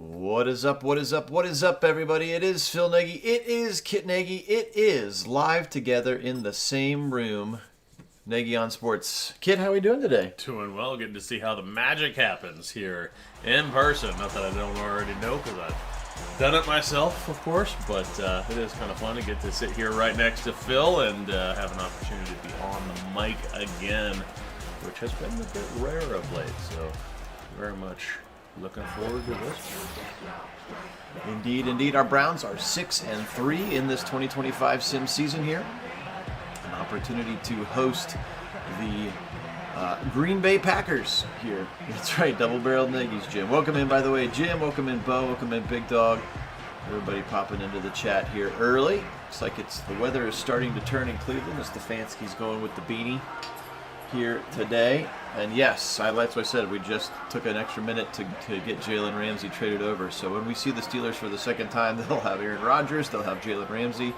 What is up, what is up, what is up, everybody? It is Phil Nagy, it is Kit Nagy, it is live together in the same room, Nagy on Sports. Kit, how are we doing today? Doing well, getting to see how the magic happens here in person. Not that I don't already know, because I've done it myself, of course, but it is kind of fun to get to sit here right next to Phil and have an opportunity to be on the mic again, which has been a bit rare of late, so very much looking forward to this. Indeed, indeed. Our Browns are 6-3 in this 2025 sim season here. An opportunity to host the Green Bay Packers here. That's right, double-barreled Nagy's, Jim. Welcome in, by the way, Jim. Welcome in, Bo. Welcome in, Big Dog. Everybody popping into the chat here early. Looks like the weather is starting to turn in Cleveland as Stefanski's going with the beanie here today. And yes, that's what I said. We just took an extra minute to get Jalen Ramsey traded over. So when we see the Steelers for the second time, they'll have Aaron Rodgers, they'll have Jalen Ramsey.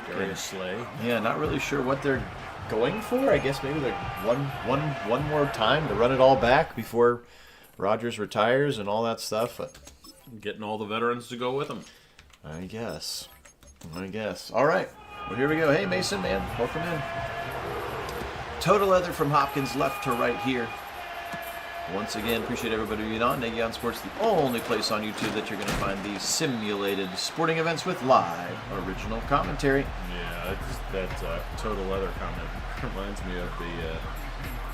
Darius Slay. Yeah, not really sure what they're going for. I guess maybe they're one more time to run it all back before Rodgers retires and all that stuff. But getting all the veterans to go with them. I guess. All right. Well, here we go. Hey, Mason, man. Welcome in. Total Leather from Hopkins, left to right here. Once again, appreciate everybody being on. Nagy on Sports, the only place on YouTube that you're going to find these simulated sporting events with live original commentary. Yeah, that Total Leather comment reminds me of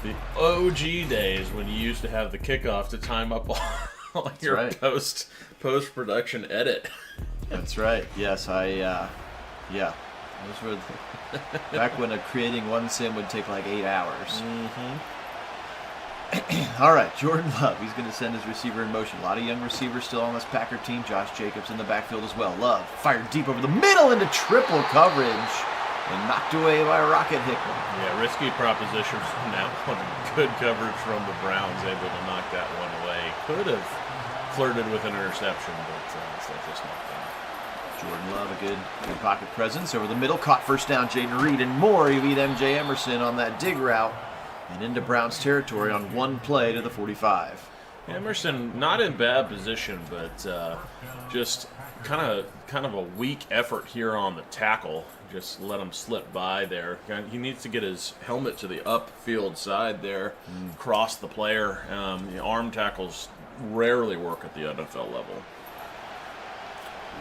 the OG days when you used to have the kickoff to time up all your right. post-production edit. That's right. Yes, yeah. Those were back when creating one sim would take like 8 hours. Mm-hmm. All right, Jordan Love. He's going to send his receiver in motion. A lot of young receivers still on this Packer team. Josh Jacobs in the backfield as well. Love fired deep over the middle into triple coverage and knocked away by Rocket Hickman. Yeah, risky proposition from that one. Good coverage from the Browns, able to knock that one away. Could have flirted with an interception, but instead just knocked down. Jordan Love, a good pocket presence over the middle. Caught first down, Jaden Reed, and more. He beat M.J. Emerson on that dig route and into Browns territory on one play to the 45. Emerson, not in bad position, but just kind of a weak effort here on the tackle. Just let him slip by there. He needs to get his helmet to the upfield side there, cross the player. Arm tackles rarely work at the NFL level.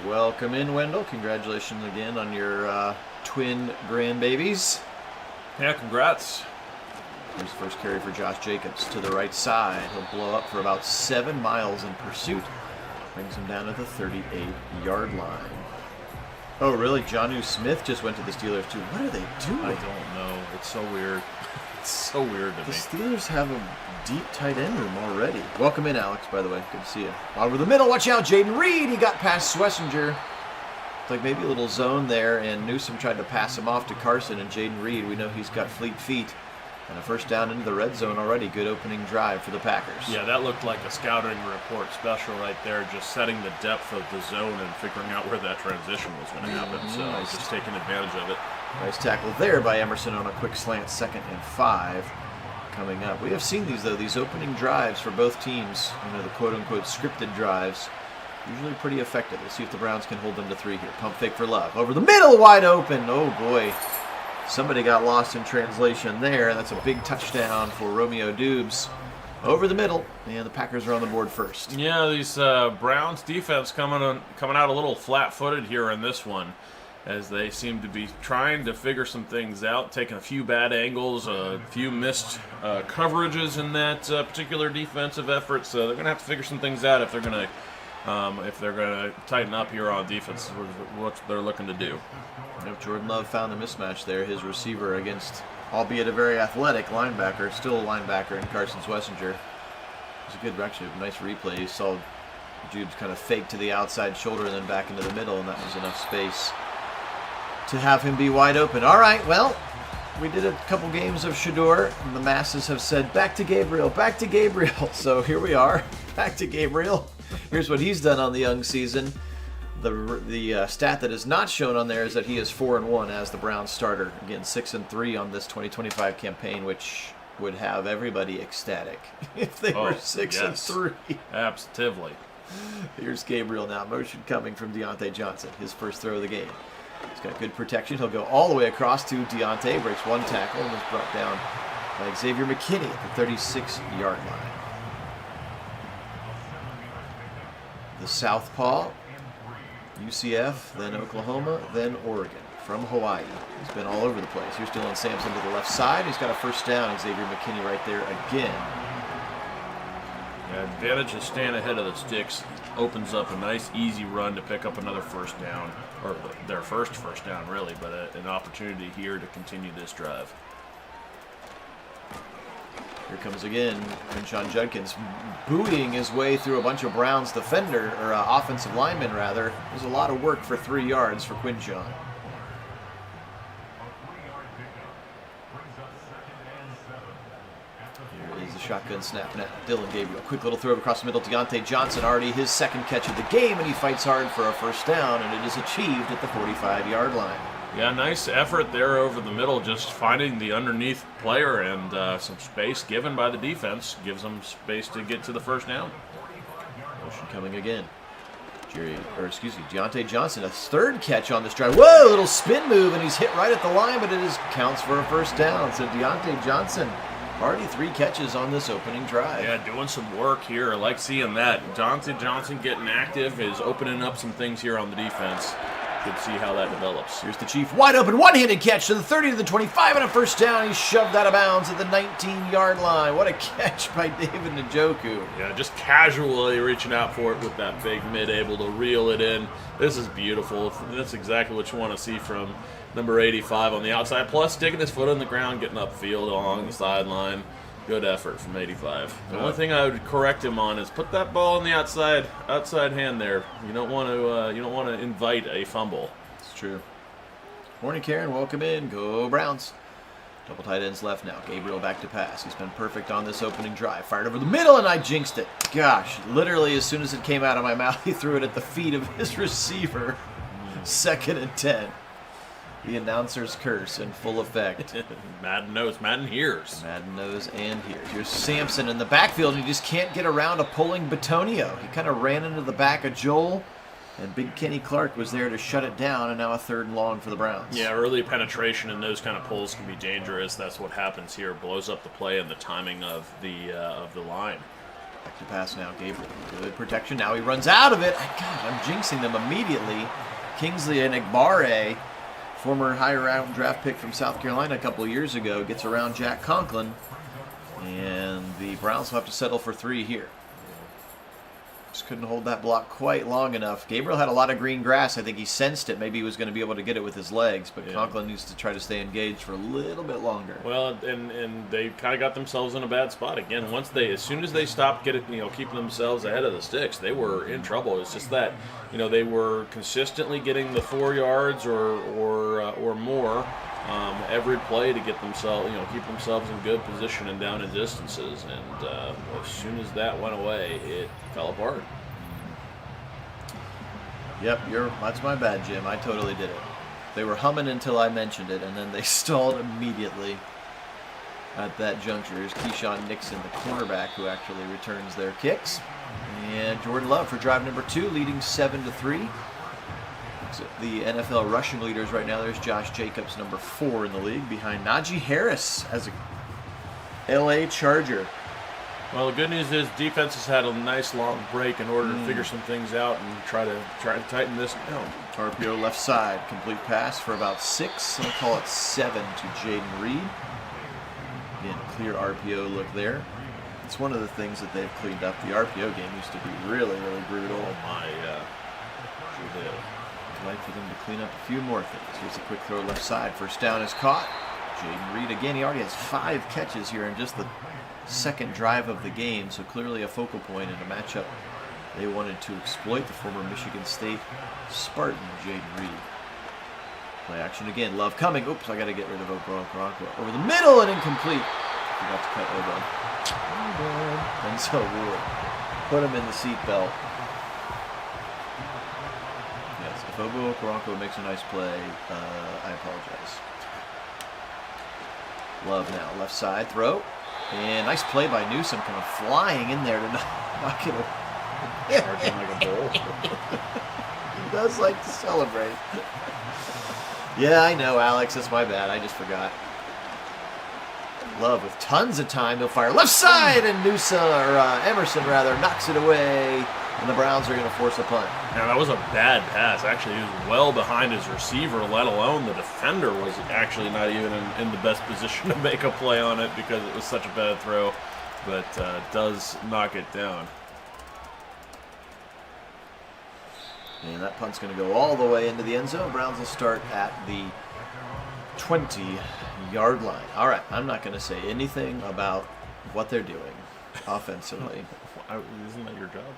Welcome in, Wendell. Congratulations again on your twin grandbabies. Yeah, congrats. Here's the first carry for Josh Jacobs to the right side. He'll blow up for about 7 miles in pursuit. Brings him down to the 38-yard line. Oh, really? Jonnu Smith just went to the Steelers, too. What are they doing? I don't know. It's so weird. It's so weird to me. The Steelers have a deep tight end room already. Welcome in, Alex, by the way. Good to see you. Over the middle, watch out, Jaden Reed. He got past Swessinger. like maybe a little zone there, and Newsom tried to pass him off to Carson and Jaden Reed. We know he's got fleet feet. And a first down into the red zone already. Good opening drive for the Packers. Yeah, that looked like a scouting report special right there, just setting the depth of the zone and figuring out where that transition was going to happen. So nice. just taking advantage of it. Nice tackle there by Emerson on a quick slant, 2nd and 5 coming up. We have seen these, though, these opening drives for both teams, the quote-unquote scripted drives, usually pretty effective. We'll see if the Browns can hold them to 3 here. Pump fake for Love. Over the middle, wide open. Oh, boy. Somebody got lost in translation there. That's a big touchdown for Romeo Dubes. Over the middle, and the Packers are on the board first. Yeah, these Browns defense coming out a little flat-footed here in this one, as they seem to be trying to figure some things out, taking a few bad angles, a few missed coverages in that particular defensive effort. So they're going to have to figure some things out if they're going to tighten up here on defense, what they're looking to do. Yep, Jordan Love found a mismatch there. His receiver against, albeit a very athletic linebacker, still a linebacker in Carson Swessinger. It was a good, actually, nice replay. You saw Dubes kind of fake to the outside shoulder and then back into the middle, and that was enough space to have him be wide open. All right, well, we did a couple games of Shador, and the masses have said, back to Gabriel, back to Gabriel. So here we are, back to Gabriel. Here's what he's done on the young season. The stat that is not shown on there is that he is 4-1 as the Browns starter. Again, 6-3 on this 2025 campaign, which would have everybody ecstatic if they were 6-3. Absolutely. Here's Gabriel now. Motion coming from Deontay Johnson. His first throw of the game. He's got good protection. He'll go all the way across to Deontay. Breaks one tackle and is brought down by Xavier McKinney at the 36-yard line. The southpaw, UCF, then Oklahoma, then Oregon, from Hawaii. He's been all over the place. Here's Dylan Sampson to the left side. He's got a first down. Xavier McKinney right there again. Yeah, advantage of staying ahead of the sticks opens up a nice, easy run to pick up another first down, or their first down, really, but an opportunity here to continue this drive. Here comes again Quinshon Judkins buoying his way through a bunch of Browns defender, or offensive linemen rather. It was a lot of work for 3 yards for Quinshon. Here is the shotgun snap now. Dylan Gabriel, quick little throw across the middle. Deontay Johnson, already his 2nd catch of the game, and he fights hard for a first down, and it is achieved at the 45-yard line. Yeah, nice effort there over the middle, just finding the underneath player, and some space given by the defense gives them space to get to the first down. Motion coming again. Deontay Johnson, a 3rd catch on this drive. Whoa, little spin move, and he's hit right at the line, but it counts for a first down. So Deontay Johnson, already 3 catches on this opening drive. Yeah, doing some work here. I like seeing that. Deontay Johnson getting active is opening up some things here on the defense. Good to see how that develops. Here's the Chief, wide open, one-handed catch to the 30 to the 25 and a first down. He's shoved out of bounds at the 19-yard line. What a catch by David Njoku. Yeah, just casually reaching out for it with that big mid, able to reel it in. This is beautiful. That's exactly what you want to see from number 85 on the outside. Plus, sticking his foot on the ground, getting upfield along the sideline. Good effort from 85. The only thing I would correct him on is put that ball in the outside hand there. You don't want to invite a fumble. It's true. Morning, Karen. Welcome in. Go Browns. Double tight ends left now. Gabriel back to pass. He's been perfect on this opening drive. Fired over the middle, and I jinxed it. Gosh, literally as soon as it came out of my mouth, he threw it at the feet of his receiver. 2nd and 10. The announcer's curse in full effect. Madden knows, Madden hears. Madden knows and hears. Here's Sampson in the backfield, and he just can't get around a pulling Batonio. He kind of ran into the back of Joel, and big Kenny Clark was there to shut it down, and now a 3rd and long for the Browns. Yeah, early penetration in those kind of pulls can be dangerous. That's what happens here. Blows up the play and the timing of the line. Back to pass now, Gabriel. Good protection. Now he runs out of it. God, I'm jinxing them immediately. Kingsley Enagbare, former high-round draft pick from South Carolina a couple of years ago, gets around Jack Conklin, and the Browns will have to settle for 3 here. Just couldn't hold that block quite long enough. Gabriel had a lot of green grass. I think he sensed it. Maybe he was going to be able to get it with his legs, but Conklin needs to try to stay engaged for a little bit longer. Well, and they kind of got themselves in a bad spot again. As soon as they stopped keeping themselves ahead of the sticks, they were in trouble. It's just that, they were consistently getting the 4 yards or more every play to get themselves, keep themselves in good position and down in distances. And as soon as that went away, it fell apart. Yep, that's my bad, Jim. I totally did it. They were humming until I mentioned it, and then they stalled immediately at that juncture. Here's Keyshawn Nixon, the cornerback, who actually returns their kicks. And Jordan Love for drive number 2, leading 7-3. The NFL rushing leaders right now. There's Josh Jacobs, number 4 in the league, behind Najee Harris as a LA Charger. Well, the good news is defense has had a nice long break in order to figure some things out and try to tighten this down. RPO left side, complete pass for about 6. I'll call it 7 to Jaden Reed. Again, clear RPO look there. It's one of the things that they've cleaned up. The RPO game used to be really, really brutal. Oh my, sure did. I'd like for them to clean up a few more things. Here's a quick throw left side. First down is caught. Jaden Reed again. He already has 5 catches here in just the second drive of the game, so clearly a focal point in a matchup they wanted to exploit. The former Michigan State Spartan, Jaden Reed. Play action again. Love coming. Oops, I got to get rid of Okoronkwo. Over the middle and incomplete. Forgot to cut Obo. And so we'll put him in the seatbelt. Yes, if Obo Okoronkwo makes a nice play, I apologize. Love now. Left side throw. And nice play by Newsom, kind of flying in there to knock it away. Charging like a bull. He does like to celebrate. Yeah, I know, Alex. That's my bad. I just forgot. Love with tons of time. He'll fire left side, and Emerson knocks it away. And the Browns are going to force a punt. Now, that was a bad pass. Actually, he was well behind his receiver, let alone the defender was actually not even in the best position to make a play on it because it was such a bad throw. But does knock it down. And that punt's going to go all the way into the end zone. Browns will start at the 20-yard line. All right, I'm not going to say anything about what they're doing offensively. Isn't that your job?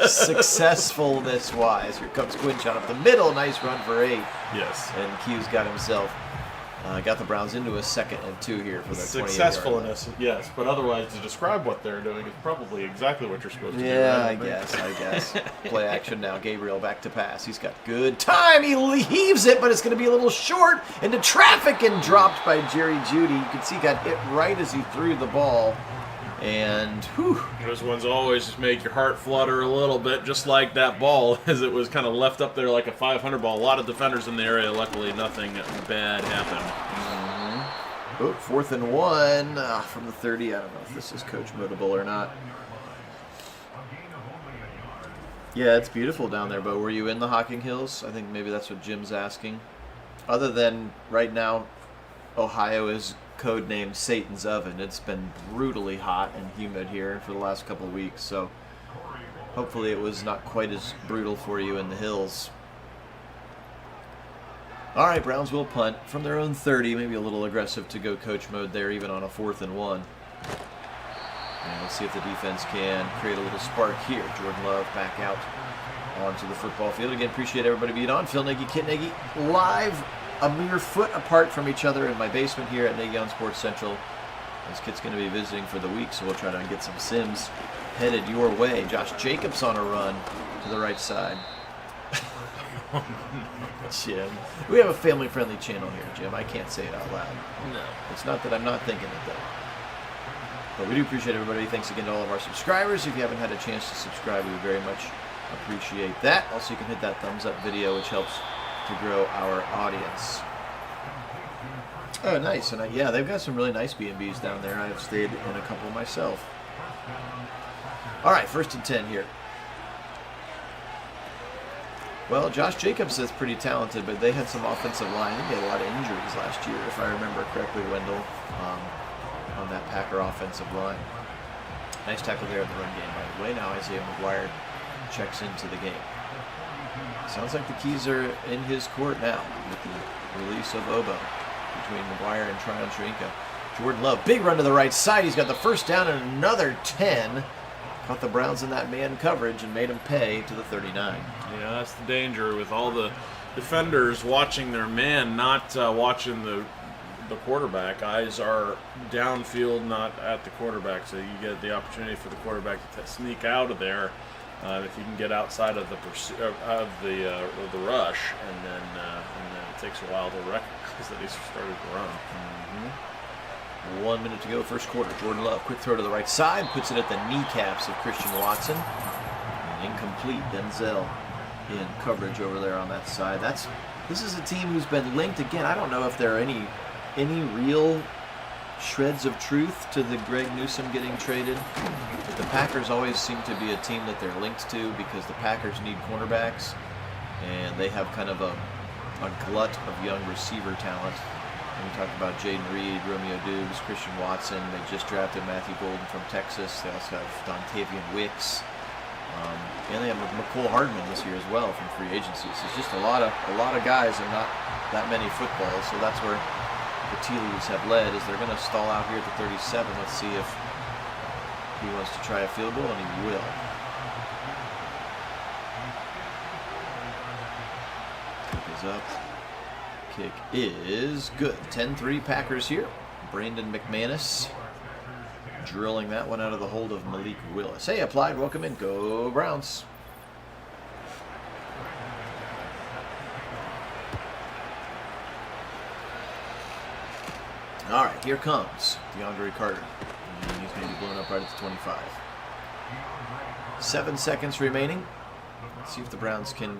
Successfulness-wise. Here comes Quinchon up the middle. Nice run for 8. Yes. And Q's got himself, got the Browns into a 2nd and 2 here for the 20-yard Successfulness, yes. But otherwise, to describe what they're doing is probably exactly what you're supposed to do. Yeah, I guess. Play action now. Gabriel back to pass. He's got good time. He heaves it, but it's going to be a little short into traffic and dropped by Jerry Jeudy. You can see he got hit right as he threw the ball. And whew. Those ones always just make your heart flutter a little bit, just like that ball, as it was kind of left up there like a 500 ball. A lot of defenders in the area. Luckily, nothing bad happened. Mm-hmm. 4th and 1 from the 30. I don't know if this is coach motable or not. Yeah, it's beautiful down there, but were you in the Hocking Hills? I think maybe that's what Jim's asking. Other than right now, Ohio is codenamed Satan's Oven. It's been brutally hot and humid here for the last couple of weeks, so hopefully it was not quite as brutal for you in the hills. All right, Browns will punt from their own 30, maybe a little aggressive to go coach mode there, even on a 4th and 1. And let's see if the defense can create a little spark here. Jordan Love back out onto the football field. Again, appreciate everybody being on. Phil Nagy, Kit Nagy, live a mere foot apart from each other in my basement here at Nagy on Sports Central. This Kit's going to be visiting for the week, so we'll try to get some Sims headed your way. Josh Jacobs on a run to the right side. Jim, we have a family-friendly channel here, Jim. I can't say it out loud. No. It's not that I'm not thinking it, though. But we do appreciate everybody. Thanks again to all of our subscribers. If you haven't had a chance to subscribe, we very much appreciate that. Also, you can hit that thumbs up video, which helps to grow our audience. Oh, nice. And yeah, they've got some really nice B&Bs down there. I have stayed in a couple myself. All right, 1st and 10 here. Well, Josh Jacobs is pretty talented, but they had some offensive line. I think they had a lot of injuries last year, if I remember correctly, Wendell, on that Packer offensive line. Nice tackle there in the run game by away. Now Isaiah McGuire checks into the game. Sounds like the keys are in his court now with the release of Obo between McGuire and Tryon Shrinka. Jordan Love, big run to the right side. He's got the first down and another 10. Caught the Browns in that man coverage and made him pay to the 39. Yeah, that's the danger with all the defenders watching their man, not watching the quarterback. Eyes are downfield, not at the quarterback, so you get the opportunity for the quarterback to sneak out of there if you can get outside of the rush, and then it takes a while to recognize that he's started to run. 1 minute to go, first quarter. Jordan Love, quick throw to the right side, puts it at the kneecaps of Christian Watson. And incomplete. Denzel in coverage over there on that side. This is a team who's been linked again. I don't know if there are any real shreds of truth to the Greg Newsome getting traded. But the Packers always seem to be a team that they're linked to because the Packers need cornerbacks, and they have kind of a glut of young receiver talent. And we talked about Jaden Reed, Romeo Dubes, Christian Watson. They just drafted Matthew Golden from Texas. They also have Dontavian Wicks. And they have McCole Hardman this year as well from free agency. So it's just a lot of guys and not that many footballs. So that's where the tea leaves have led, is they're going to stall out here at the 37. Let's see if he wants to try a field goal, and he will. Kick is up. Kick is good. 10-3 Packers here. Brandon McManus drilling that one out of the hold of Malik Willis. Hey, Applied, welcome in. Go Browns. All right, here comes DeAndre Carter. And he's going to be blown up right at the 25. 7 seconds remaining. Let's see if the Browns can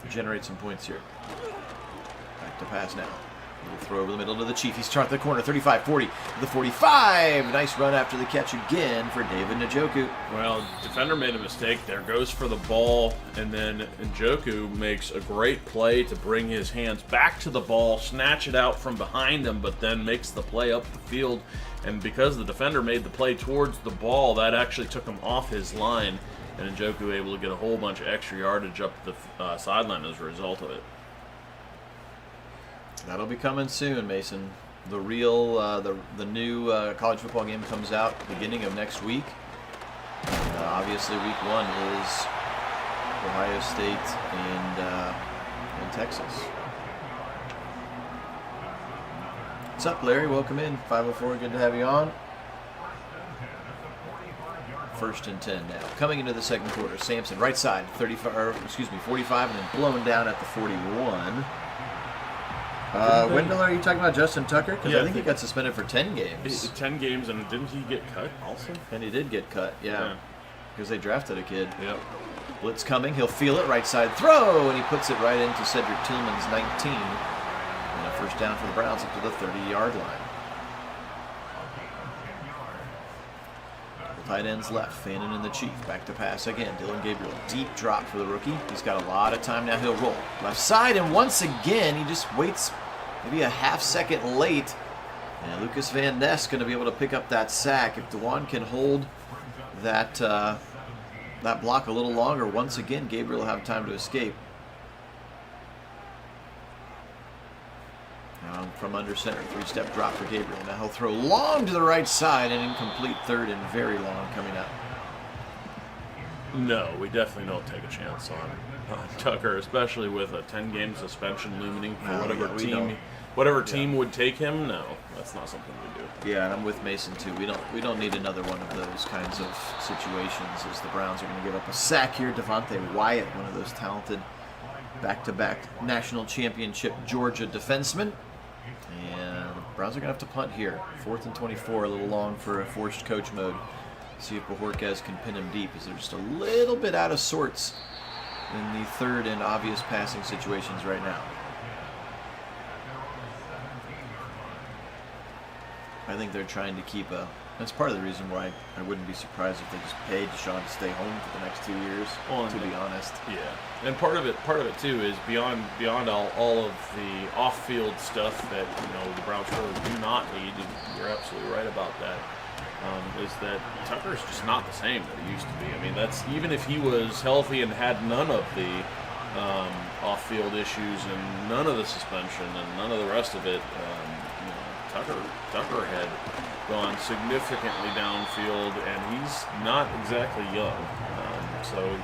generate some points here. Back to pass now. Little throw over the middle to the Chief. He's trying to the corner, 35, 40, to the 45. Nice run after the catch again for David Njoku. Well, defender made a mistake there, goes for the ball, and then Njoku makes a great play to bring his hands back to the ball, snatch it out from behind him, but then makes the play up the field. And because the defender made the play towards the ball, that actually took him off his line, and Njoku able to get a whole bunch of extra yardage up the sideline as a result of it. That'll be coming soon, Mason. The real, the new college football game comes out beginning of next week. Obviously, week 1 is Ohio State and Texas. What's up, Larry? Welcome in. 504. Good to have you on. 1st and 10 now. Coming into the second quarter, Sampson right side, 45, and then blown down at the 41. Wendell, are you talking about Justin Tucker? Because I think he got suspended for 10 games. 10 games, and didn't he get cut also? And he did get cut, yeah. Because they drafted a kid. Yep. Blitz coming. He'll feel it. Right side throw, and he puts it right into Cedric Tillman's 19. And a first down for the Browns up to the 30-yard line. Tight ends left. Fannin and the Chief. Back to pass again. Dylan Gabriel. Deep drop for the rookie. He's got a lot of time now. He'll roll. Left side, and once again, he just waits maybe a half second late. And Lucas Van Ness going to be able to pick up that sack. If DeJuan can hold that that block a little longer, once again, Gabriel will have time to escape. From under center, 3-step drop for Gabriel. Now he'll throw long to the right side, and incomplete, third and very long coming up. No, we definitely don't take a chance on Tucker, especially with a 10-game suspension looming for whatever team would take him. No, that's not something we do. Yeah, and I'm with Mason too. We don't need another one of those kinds of situations, as the Browns are going to give up a sack here. Devontae Wyatt, one of those talented back-to-back national championship Georgia defensemen. And the Browns are going to have to punt here. 4th and 24, a little long for a forced coach mode. See if Bojorquez can pin him deep, as they're just a little bit out of sorts in the third and obvious passing situations right now. I think they're trying to keep that's part of the reason why I wouldn't be surprised if they just paid Deshaun to stay home for the next 2 years, to be honest. Yeah, and part of it too is beyond all of the off-field stuff that the Browns really do not need. And you're absolutely right about that. is that Tucker's just not the same that he used to be. I mean, that's even if he was healthy and had none of the off-field issues and none of the suspension and none of the rest of it. Tucker had gone significantly downfield, and he's not exactly young. So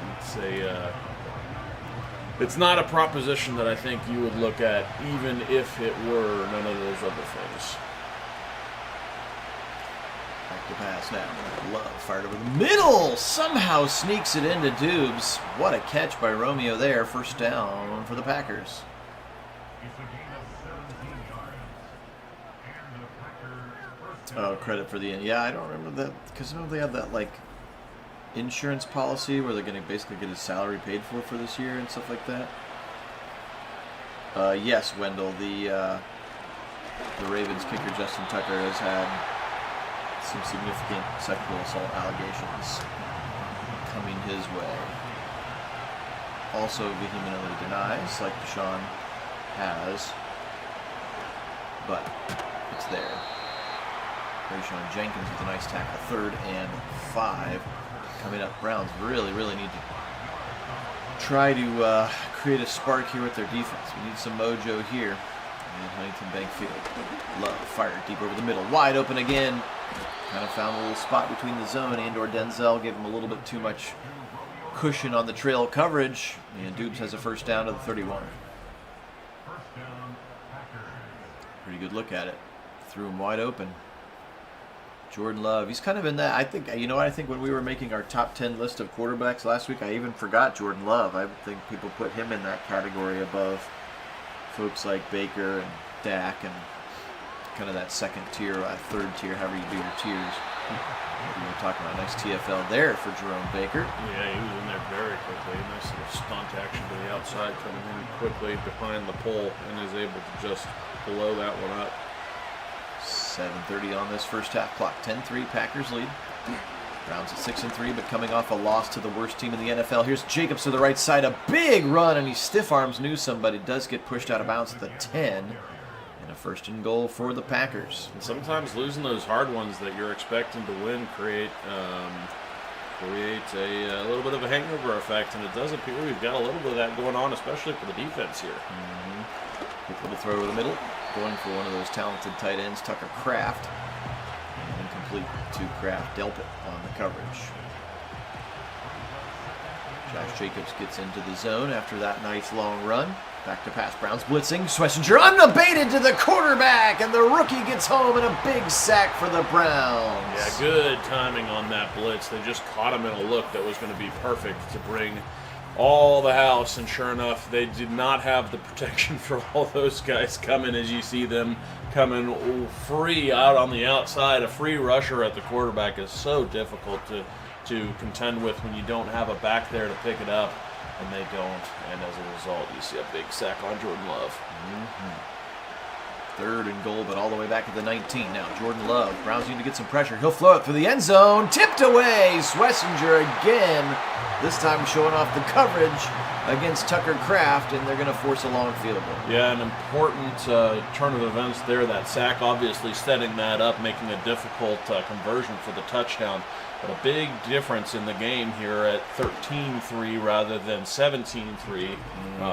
it's not a proposition that I think you would look at, even if it were none of those other things. Back to pass now. Love fired over the middle. Somehow sneaks it into Dubes. What a catch by Romeo there. First down for the Packers. Oh, credit for the end. Yeah, I don't remember that because they have that like insurance policy where they're going to basically get his salary paid for this year and stuff like that. Yes, Wendell. The Ravens kicker Justin Tucker has had some significant sexual assault allegations coming his way. Also vehemently denies, like Deshaun has, but it's there. Rashawn Jenkins with a nice tackle, 3rd and 5. Coming up, Browns really need to try to create a spark here with their defense. We need some mojo here in Huntington Bank Field. Love fired deep over the middle, wide open again. Kind of found a little spot between the zone and or Denzel, gave him a little bit too much cushion on the trail coverage, and Dubes has a first down to the 31. Pretty good look at it. Threw him wide open. Jordan Love, he's kind of in that, I think when we were making our top 10 list of quarterbacks last week, I even forgot Jordan Love. I think people put him in that category above folks like Baker and Dak and kind of that second tier, 3rd tier, however you do your tiers. We were talking about a nice TFL there for Jerome Baker. Yeah, he was in there very quickly. Nice little stunt action to the outside, coming in quickly behind the pole, and is able to just blow that one up. 7:30 on this first half clock. 10-3 Packers lead. Browns at 6-3, but coming off a loss to the worst team in the NFL. Here's Jacobs to the right side. A big run, and he stiff arms knew somebody. Does get pushed out of bounds at the 10. And a 1st and goal for the Packers. And sometimes losing those hard ones that you're expecting to win create a little bit of a hangover effect, and it does appear we've got a little bit of that going on, especially for the defense here. Quick little throw over the middle. Going for one of those talented tight ends, Tucker Kraft. And incomplete to Kraft. Dealt it on the coverage. Josh Jacobs gets into the zone after that nice long run. Back to pass. Browns blitzing. Schlesinger unabated to the quarterback, and the rookie gets home and a big sack for the Browns. Yeah, good timing on that blitz. They just caught him in a look that was going to be perfect to bring all the house, and sure enough, they did not have the protection for all those guys coming as you see them coming free out on the outside. A free rusher at the quarterback is so difficult to contend with when you don't have a back there to pick it up, and they don't, and as a result, you see a big sack on Jordan Love. 3rd and goal, but all the way back at the 19. Now Jordan Love, Browns need to get some pressure. He'll flow it through the end zone, tipped away. Schlesinger again, this time showing off the coverage against Tucker Kraft, and they're going to force a long field goal. Yeah, an important turn of events there. That sack obviously setting that up, making a difficult conversion for the touchdown. But a big difference in the game here at 13-3 rather than 17-3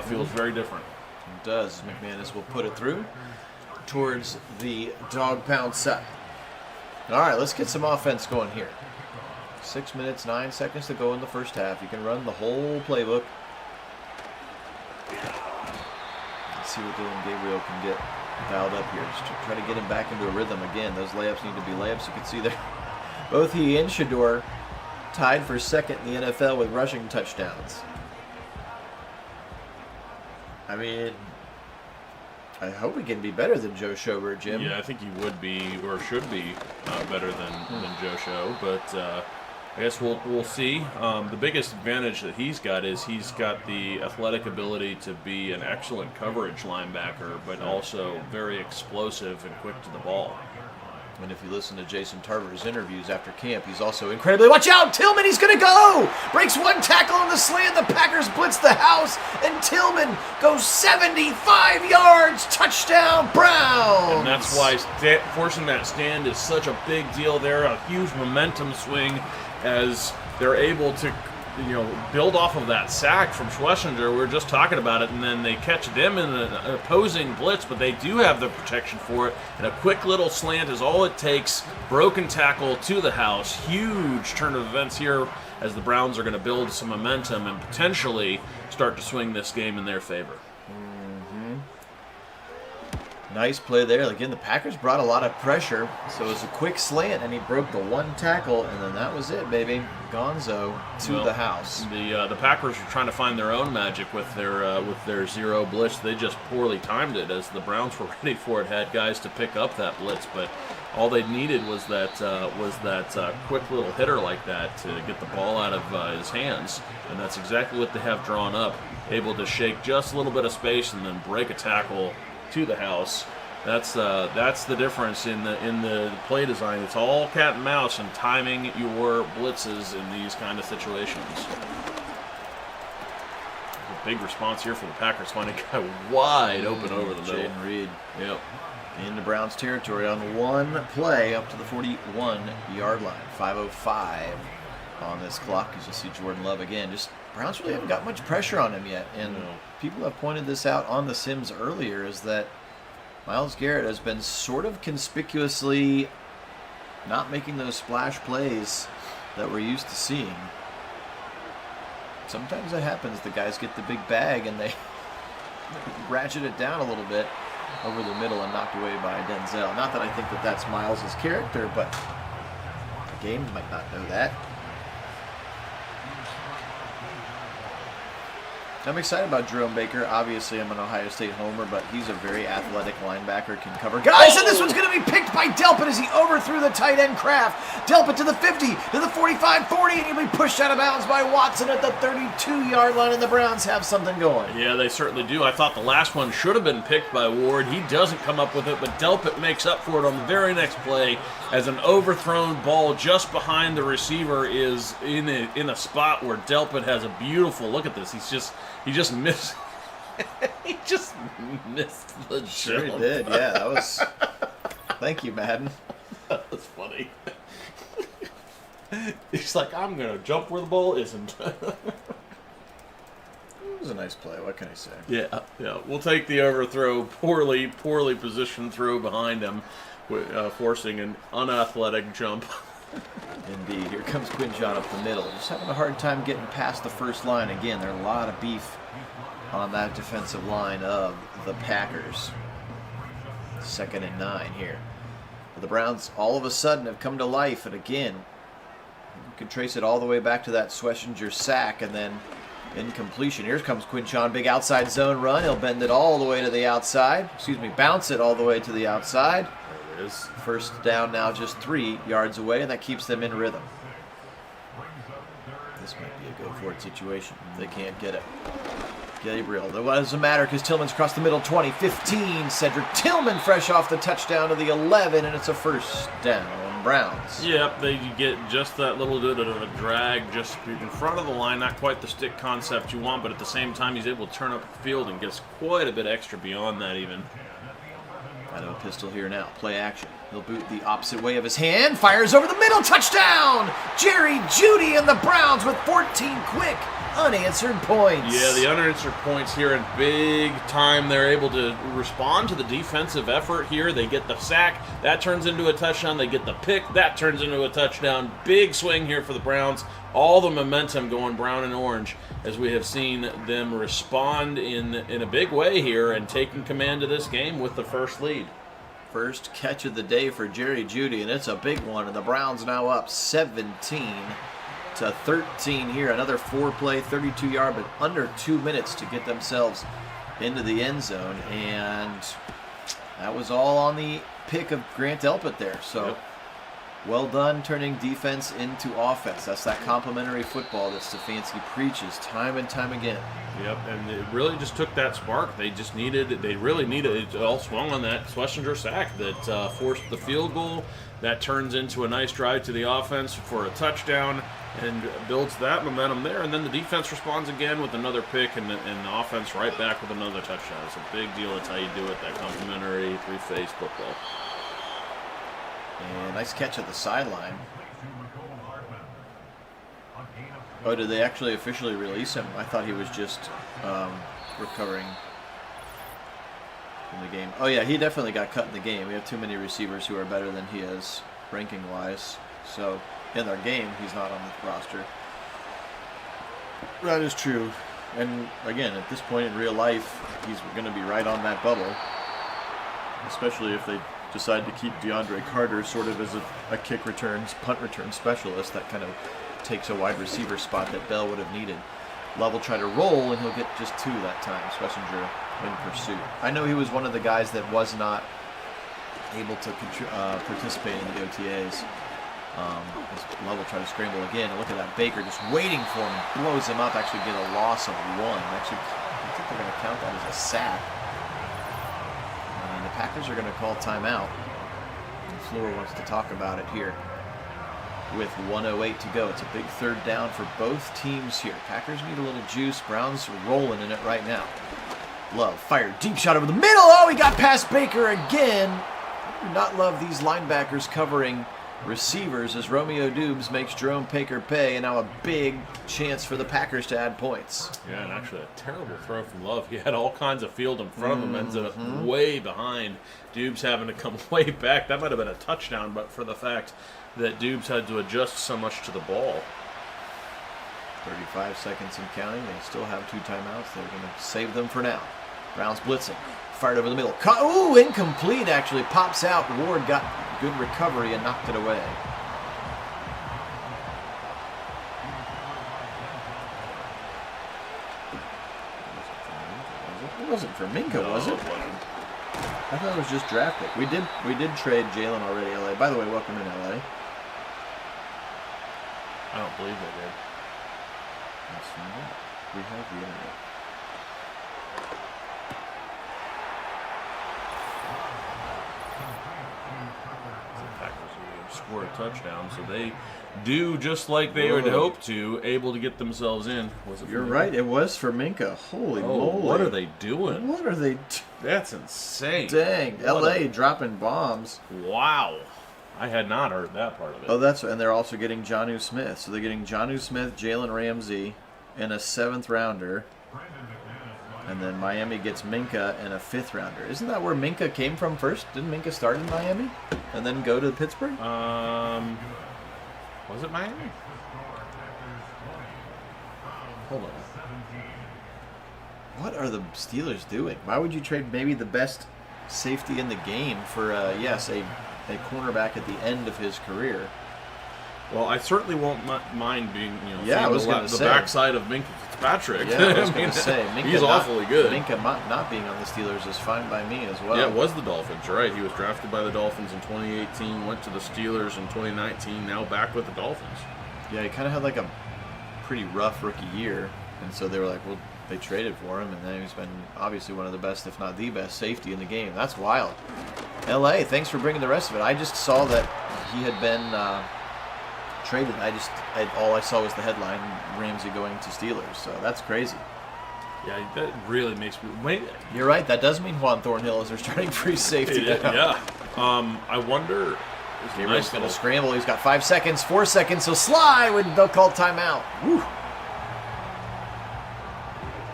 feels very different. It does. McManus will put it through towards the dog pound side. All right, let's get some offense going here. 6 minutes, 9 seconds to go in the first half. You can run the whole playbook. Let's see what Dylan Gabriel can get dialed up here. Just to try to get him back into a rhythm again. Those layups need to be layups. You can see there, both he and Shador tied for 2nd in the NFL with rushing touchdowns. I mean, I hope he can be better than Joe Schobert, Jim. Yeah, I think he would be, or should be, better than Joe Show. But I guess we'll see. The biggest advantage that he's got is he's got the athletic ability to be an excellent coverage linebacker, but also very explosive and quick to the ball. And if you listen to Jason Tarver's interviews after camp, he's also incredibly, watch out, Tillman, he's going to go! Breaks one tackle on the slant, the Packers blitz the house, and Tillman goes 75 yards, touchdown, Browns! And that's why forcing that stand is such a big deal there, a huge momentum swing as they're able to build off of that sack from Schlesinger. We were just talking about it, and then they catch them in an opposing blitz, but they do have the protection for it, and a quick little slant is all it takes. Broken tackle to the house. Huge turn of events here as the Browns are going to build some momentum and potentially start to swing this game in their favor. Nice play there. Again, the Packers brought a lot of pressure, so it was a quick slant, and he broke the one tackle, and then that was it, baby. Gonzo to the house. The Packers were trying to find their own magic with their zero blitz. They just poorly timed it as the Browns were ready for it, had guys to pick up that blitz, but all they needed was that quick little hitter like that to get the ball out of his hands, and that's exactly what they have drawn up. Able to shake just a little bit of space and then break a tackle to the house. That's the difference in the play design. It's all cat and mouse and timing your blitzes in these kind of situations. A big response here for the Packers, finding a guy wide open over the middle. Jaden Reed. Yep. Into Browns territory on one play up to the 41-yard line. 5:05 on this clock as you see Jordan Love again. Just Browns really haven't got much pressure on him yet, and people have pointed this out on the Sims earlier, is that Myles Garrett has been sort of conspicuously not making those splash plays that we're used to seeing. Sometimes that happens. The guys get the big bag and they ratchet it down a little bit over the middle and knocked away by Denzel. Not that I think that that's Myles' character, but the game might not know that. I'm excited about Jerome Baker. Obviously, I'm an Ohio State homer, but he's a very athletic linebacker, can cover guys, and this one's going to be picked by Delpit as he overthrew the tight end Kraft. Delpit to the 50, to the 45, 40, and he'll be pushed out of bounds by Watson at the 32-yard line, and the Browns have something going. Yeah, they certainly do. I thought the last one should have been picked by Ward. He doesn't come up with it, but Delpit makes up for it on the very next play as an overthrown ball just behind the receiver is in a spot where Delpit has a beautiful look at this. He just missed. He just missed the jump. Sure he did. Yeah, that was. Thank you, Madden. That was funny. He's like, I'm gonna jump where the ball isn't. It was a nice play. What can I say? Yeah. We'll take the overthrow, poorly positioned throw behind him, forcing an unathletic jump. Indeed. Here comes Quinjon up the middle. Just having a hard time getting past the first line. Again, there's a lot of beef on that defensive line of the Packers. 2nd and 9 here. But the Browns all of a sudden have come to life, and again, you can trace it all the way back to that Schlesinger sack and then incompletion. Here comes Quinjon, big outside zone run. He'll bend it all the way to the outside. Bounce it all the way to the outside. Is. First down now just 3 yards away, and that keeps them in rhythm. This might be a go-for-it situation if they can't get it. Gabriel, that doesn't matter because Tillman's across the middle, 20, 15. Cedric Tillman fresh off the touchdown to the 11, and it's a first down on Browns. Yep, they get just that little bit of a drag just in front of the line. Not quite the stick concept you want, but at the same time he's able to turn up the field and gets quite a bit extra beyond that even. I know pistol here now. Play action. He'll boot the opposite way of his hand. Fires over the middle. Touchdown! Jerry Jeudy and the Browns with 14 quick unanswered points. Yeah, the unanswered points here in big time. They're able to respond to the defensive effort here. They get the sack. That turns into a touchdown. They get the pick. That turns into a touchdown. Big swing here for the Browns. All the momentum going brown and orange as we have seen them respond in a big way here and taking command of this game with the first lead. First catch of the day for Jerry Jeudy, and it's a big one. And the Browns now up 17-13 here. Another 4-play, 32-yard, but under 2 minutes to get themselves into the end zone. And that was all on the pick of Grant Delpit there. So Well done turning defense into offense. That's that complementary football that Stefanski preaches time and time again. Yep, and it really just took that spark. They really needed it. All swung on that Schlesinger sack that forced the field goal. That turns into a nice drive to the offense for a touchdown and builds that momentum there. And then the defense responds again with another pick, and the offense right back with another touchdown. It's a big deal. That's how you do it, that complementary three-phase football. And nice catch at the sideline. Oh, did they actually officially release him? I thought he was just recovering in the game. Oh, yeah, he definitely got cut in the game. We have too many receivers who are better than he is, ranking-wise. So, in our game, he's not on the roster. That is true. And, again, at this point in real life, he's going to be right on that bubble. Especially if they decide to keep DeAndre Carter sort of as a kick returns, punt return specialist. That kind of takes a wide receiver spot that Bell would have needed. Love will try to roll, and he'll get just 2 that time. Schlesinger in pursuit. I know he was one of the guys that was not able to participate in the OTAs. Love will try to scramble again. And look at that. Baker just waiting for him. Blows him up. Actually get a loss of 1. Actually, I think they're going to count that as a sack. And the Packers are going to call timeout. And Fleur wants to talk about it here. With 1:08 to go. It's a big third down for both teams here. Packers need a little juice. Browns are rolling in it right now. Love fired. Deep shot over the middle. Oh, he got past Baker again. I do not love these linebackers covering receivers as Romeo Dubes makes Jerome Baker pay, and now a big chance for the Packers to add points. Yeah, and actually a terrible throw from Love. He had all kinds of field in front of him, ended up way behind. Dubes having to come way back. That might have been a touchdown, but for the fact that Dubes had to adjust so much to the ball. 35 seconds and counting. They still have 2 timeouts. They're going to save them for now. Browns blitzing. Fired over the middle. Ooh, incomplete actually. Pops out. Ward got good recovery and knocked it away. It wasn't for Minka, was it? I thought it was just draft pick. We did trade Jalen already, LA. By the way, welcome in, LA. I don't believe they did. Let's find out. We have the internet. The Packers score a touchdown, so they do just like they would hope to, able to get themselves in. You're right. It was for Minka. Holy moly! What are they doing? What are they? That's insane. Dang! LA dropping bombs. Wow. I had not heard that part of it. Oh, and they're also getting Jonnu Smith. So they're getting Jonnu Smith, Jalen Ramsey, and a 7th rounder. And then Miami gets Minka and a 5th rounder. Isn't that where Minka came from first? Didn't Minka start in Miami and then go to Pittsburgh? Was it Miami? Hold on. What are the Steelers doing? Why would you trade maybe the best safety in the game for, a cornerback at the end of his career? Well, I certainly won't mind being, I was the backside of Minka Fitzpatrick. Yeah, I was going to say, Minka he's awfully good. Minka not being on the Steelers is fine by me as well. Yeah, it was the Dolphins, right? He was drafted by the Dolphins in 2018, went to the Steelers in 2019, now back with the Dolphins. Yeah, he kind of had like a pretty rough rookie year, and so they were like, well, they traded for him, and then he's been obviously one of the best, if not the best, safety in the game. That's wild. LA, thanks for bringing the rest of it. I just saw that he had been traded. All I saw was the headline, Ramsey going to Steelers, so that's crazy. Yeah, that really makes me... Wait. You're right, that does mean Juan Thornhill is their starting free safety now. Yeah. I wonder... Gabriel's going to scramble. He's got 5 seconds, 4 seconds, so slide when they'll call timeout. Woo.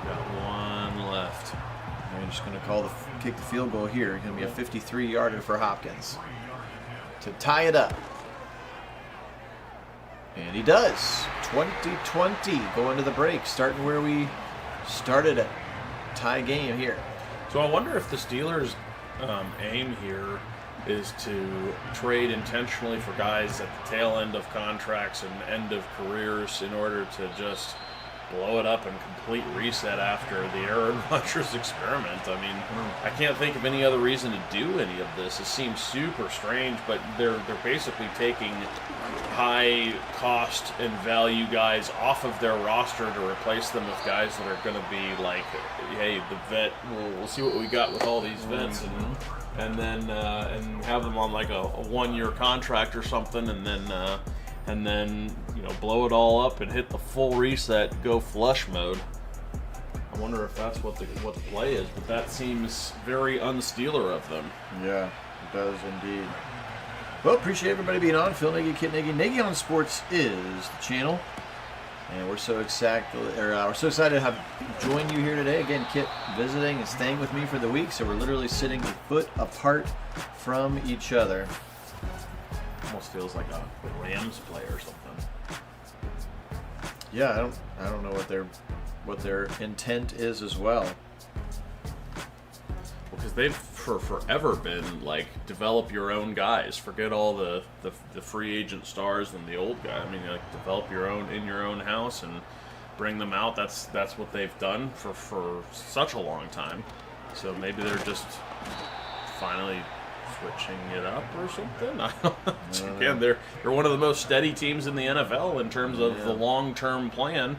Got 1 left. They're just going to kick the field goal here. Going to be a 53-yarder for Hopkins to tie it up. And he does. 2020 going to the break, starting where we started it. Tie game here. So I wonder if the Steelers' aim here is to trade intentionally for guys at the tail end of contracts and end of careers in order to just blow it up and complete reset after the Aaron Rodgers experiment. I mean, I can't think of any other reason to do any of this. It seems super strange, but they're basically taking high cost and value guys off of their roster to replace them with guys that are going to be like, hey, the vet, we'll see what we got with all these vets, and then have them on like a 1-year contract or something, and then blow it all up and hit the full reset, go flush mode. I wonder if that's what the play is, but that seems very un-Steeler of them. Yeah, it does indeed. Well, appreciate everybody being on. Phil Nagy, Kit Nagy. Nagy on Sports is the channel, and we're so excited to have joined you here today. Again, Kit visiting and staying with me for the week, so we're literally sitting a foot apart from each other. Almost feels like a Rams play or something. Yeah, I don't know what their intent is as well. Because they've for forever been like, develop your own guys. Forget all the free agent stars and the old guy. I mean, like, develop your own in your own house and bring them out. That's what they've done for such a long time. So maybe they're just finally switching it up or something. I don't know. Again, they're one of the most steady teams in the NFL in terms of the long-term plan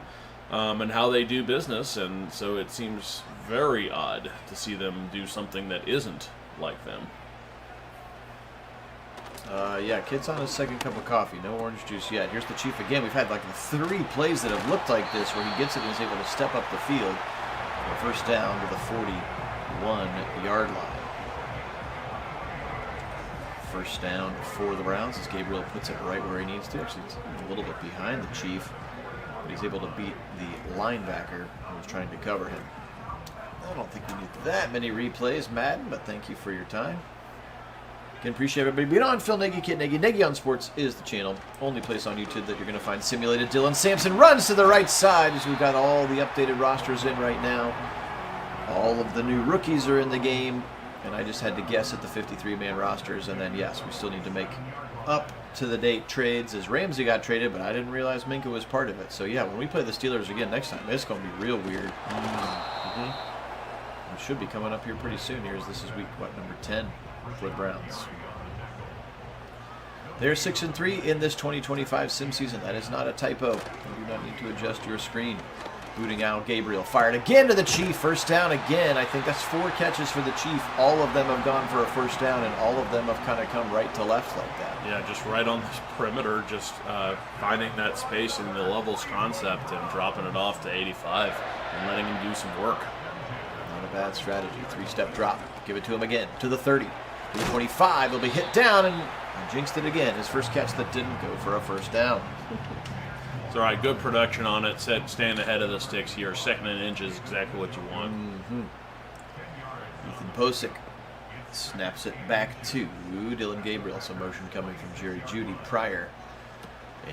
and how they do business, and so it seems very odd to see them do something that isn't like them. Yeah, Kit's on his second cup of coffee. No orange juice yet. Here's the Chief again. We've had like 3 plays that have looked like this where he gets it and is able to step up the field. First down to the 41-yard line. First down for the Browns as Gabriel puts it right where he needs to. Actually, it's a little bit behind the Chief, but he's able to beat the linebacker who was trying to cover him. I don't think we need that many replays, Madden, but thank you for your time. Again, appreciate everybody being on. Phil Nagy, Kit Nagy. Nagy on Sports is the channel. Only place on YouTube that you're going to find simulated. Dylan Sampson runs to the right side as we've got all the updated rosters in right now. All of the new rookies are in the game. And I just had to guess at the 53-man rosters. And then, yes, we still need to make up-to-the-date trades as Ramsey got traded, but I didn't realize Minkah was part of it. So, yeah, when we play the Steelers again next time, it's going to be real weird. It should be coming up here pretty soon. This is week, number 10 for the Browns. They're 6-3 in this 2025 sim season. That is not a typo. You do not need to adjust your screen. Booting out Gabriel. Fired again to the Chief. First down again. I think that's 4 catches for the Chief. All of them have gone for a first down, and all of them have kind of come right to left like that. Yeah, just right on this perimeter, just finding that space in the levels concept and dropping it off to 85 and letting him do some work. Not a bad strategy. 3-step drop. Give it to him again. To the 30. To the 25. He'll be hit down and jinxed it again. His first catch that didn't go for a first down. It's all right. Good production on it. Stand ahead of the sticks here. 2nd and inches, exactly what you want. Ethan Posick snaps it back to Dylan Gabriel. Some motion coming from Jerry Jeudy prior.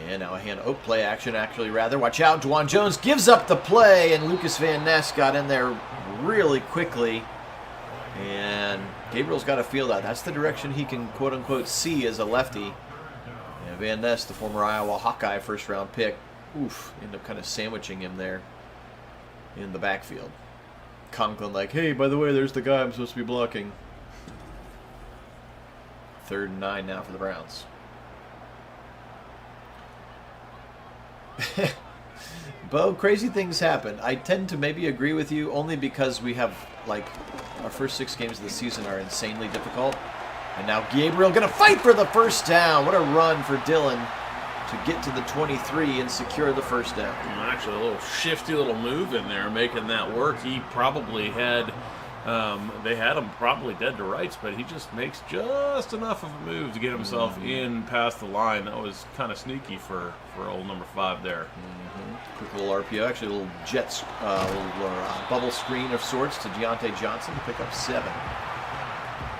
And now a hand play action, rather. Watch out. Dwan Jones gives up the play, and Lucas Van Ness got in there really quickly. And Gabriel's got to feel that. That's the direction he can, quote-unquote, see as a lefty. And Van Ness, the former Iowa Hawkeye first-round pick, ended up kind of sandwiching him there in the backfield. Conklin like, hey, by the way, there's the guy I'm supposed to be blocking. 3rd and 9 now for the Browns. Bo, crazy things happen. I tend to maybe agree with you only because we have, like, our first 6 games of the season are insanely difficult. And now Gabriel going to fight for the first down. What a run for Dylan to get to the 23 and secure the first down. Actually, a little shifty little move in there, making that work. He probably had, they had him probably dead to rights, but he just makes just enough of a move to get himself in past the line. That was kind of sneaky for old number 5 there. Quick little RPO, actually a little Jets, bubble screen of sorts to Deontay Johnson to pick up 7.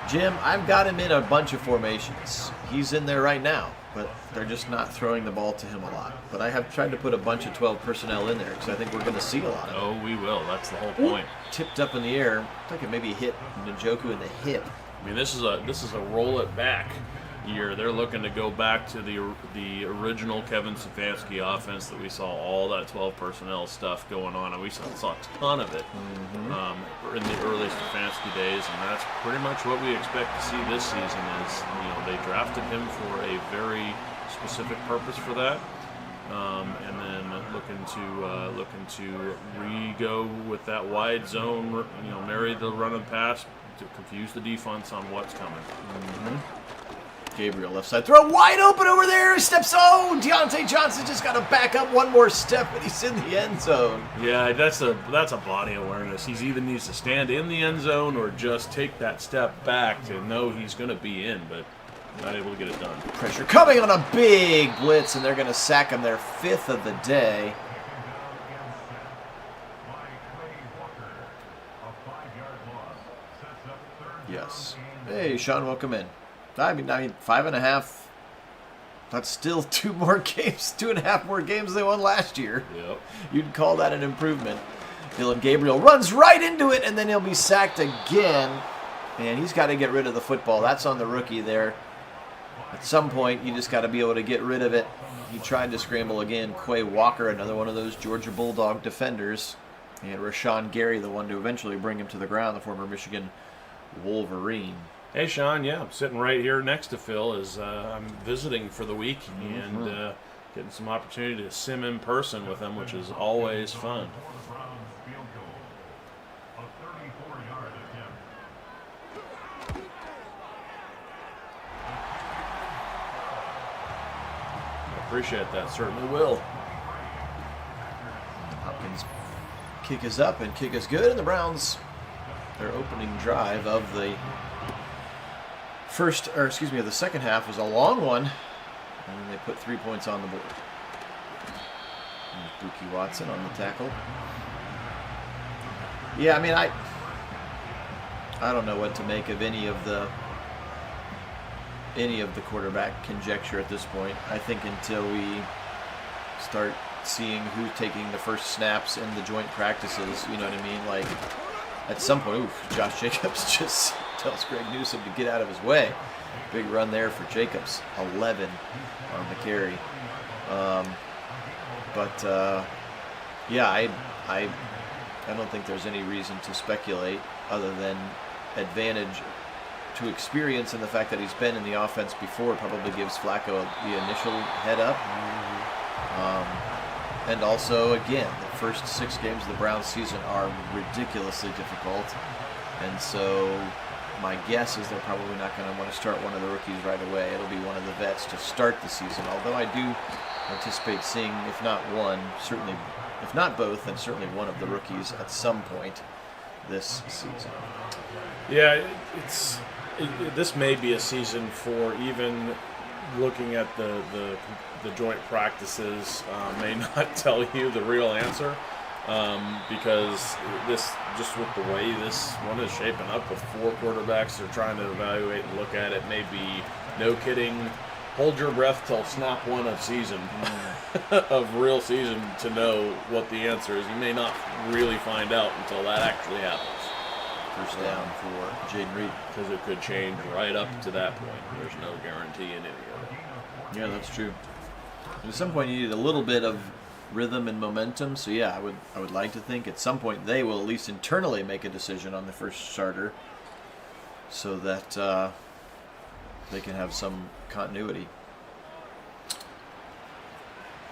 Jim, I've got him in a bunch of formations. He's in there right now, but they're just not throwing the ball to him a lot. But I have tried to put a bunch of 12 personnel in there because I think we're going to see a lot of it. Oh, we will. That's the whole point. Tipped up in the air. Looks like it maybe hit Njoku in the hip. I mean, this is a roll it back year. They're looking to go back to the original Kevin Stefanski offense that we saw all that 12 personnel stuff going on, and we saw a ton of it in the early Stefanski days, and that's pretty much what we expect to see this season. Is they drafted him for a very specific purpose for that. And then looking to re-go with that wide zone, marry the run and pass to confuse the defense on what's coming. Gabriel left side throw wide open over there. Steps on. Deontay Johnson just got to back up one more step, and he's in the end zone. Yeah, that's a body awareness. He either needs to stand in the end zone or just take that step back to know he's going to be in, but not able to get it done. Pressure coming on a big blitz, and they're going to sack him, their 5th of the day. Yes. Hey, Sean, welcome in. I mean, 5.5. That's still 2.5 more games they won last year. Yep. You'd call that an improvement. Dylan Gabriel runs right into it, and then he'll be sacked again. And he's got to get rid of the football. That's on the rookie there. At some point, you just got to be able to get rid of it. He tried to scramble again. Quay Walker, another one of those Georgia Bulldog defenders. And Rashawn Gary, the one to eventually bring him to the ground, the former Michigan Wolverine. Hey, Sean, yeah, I'm sitting right here next to Phil as I'm visiting for the week and getting some opportunity to sim in person with him, which is always fun. Appreciate that, certainly will. Hopkins kick is up and kick is good, and the Browns, their opening drive of the the second half was a long one, and then they put 3 points on the board. And Buki Watson on the tackle. Yeah, I mean, I don't know what to make of any of the quarterback conjecture at this point. I think until we start seeing who's taking the first snaps in the joint practices, you know what I mean? Like, at some point, Josh Jacobs just tells Greg Newsome to get out of his way. Big run there for Jacobs, 11 on the carry. Yeah, I don't think there's any reason to speculate other than advantage to experience, and the fact that he's been in the offense before probably gives Flacco the initial head up. And also, again, the first 6 games of the Browns season are ridiculously difficult. And so my guess is they're probably not going to want to start one of the rookies right away. It'll be one of the vets to start the season, although I do anticipate seeing, if not one, certainly, if not both, then certainly one of the rookies at some point this season. Yeah, this may be a season for even looking at the joint practices may not tell you the real answer, because this, just with the way this one is shaping up with 4 quarterbacks they're trying to evaluate and look at, it may be, no kidding, hold your breath till snap 1 of season of real season to know what the answer is. You may not really find out until that actually happens. First down for Jaden Reed. Because it could change right up to that point. There's no guarantee in any of it. Yeah, that's true. And at some point you need a little bit of rhythm and momentum. So yeah, I would like to think at some point they will at least internally make a decision on the first starter, so that they can have some continuity.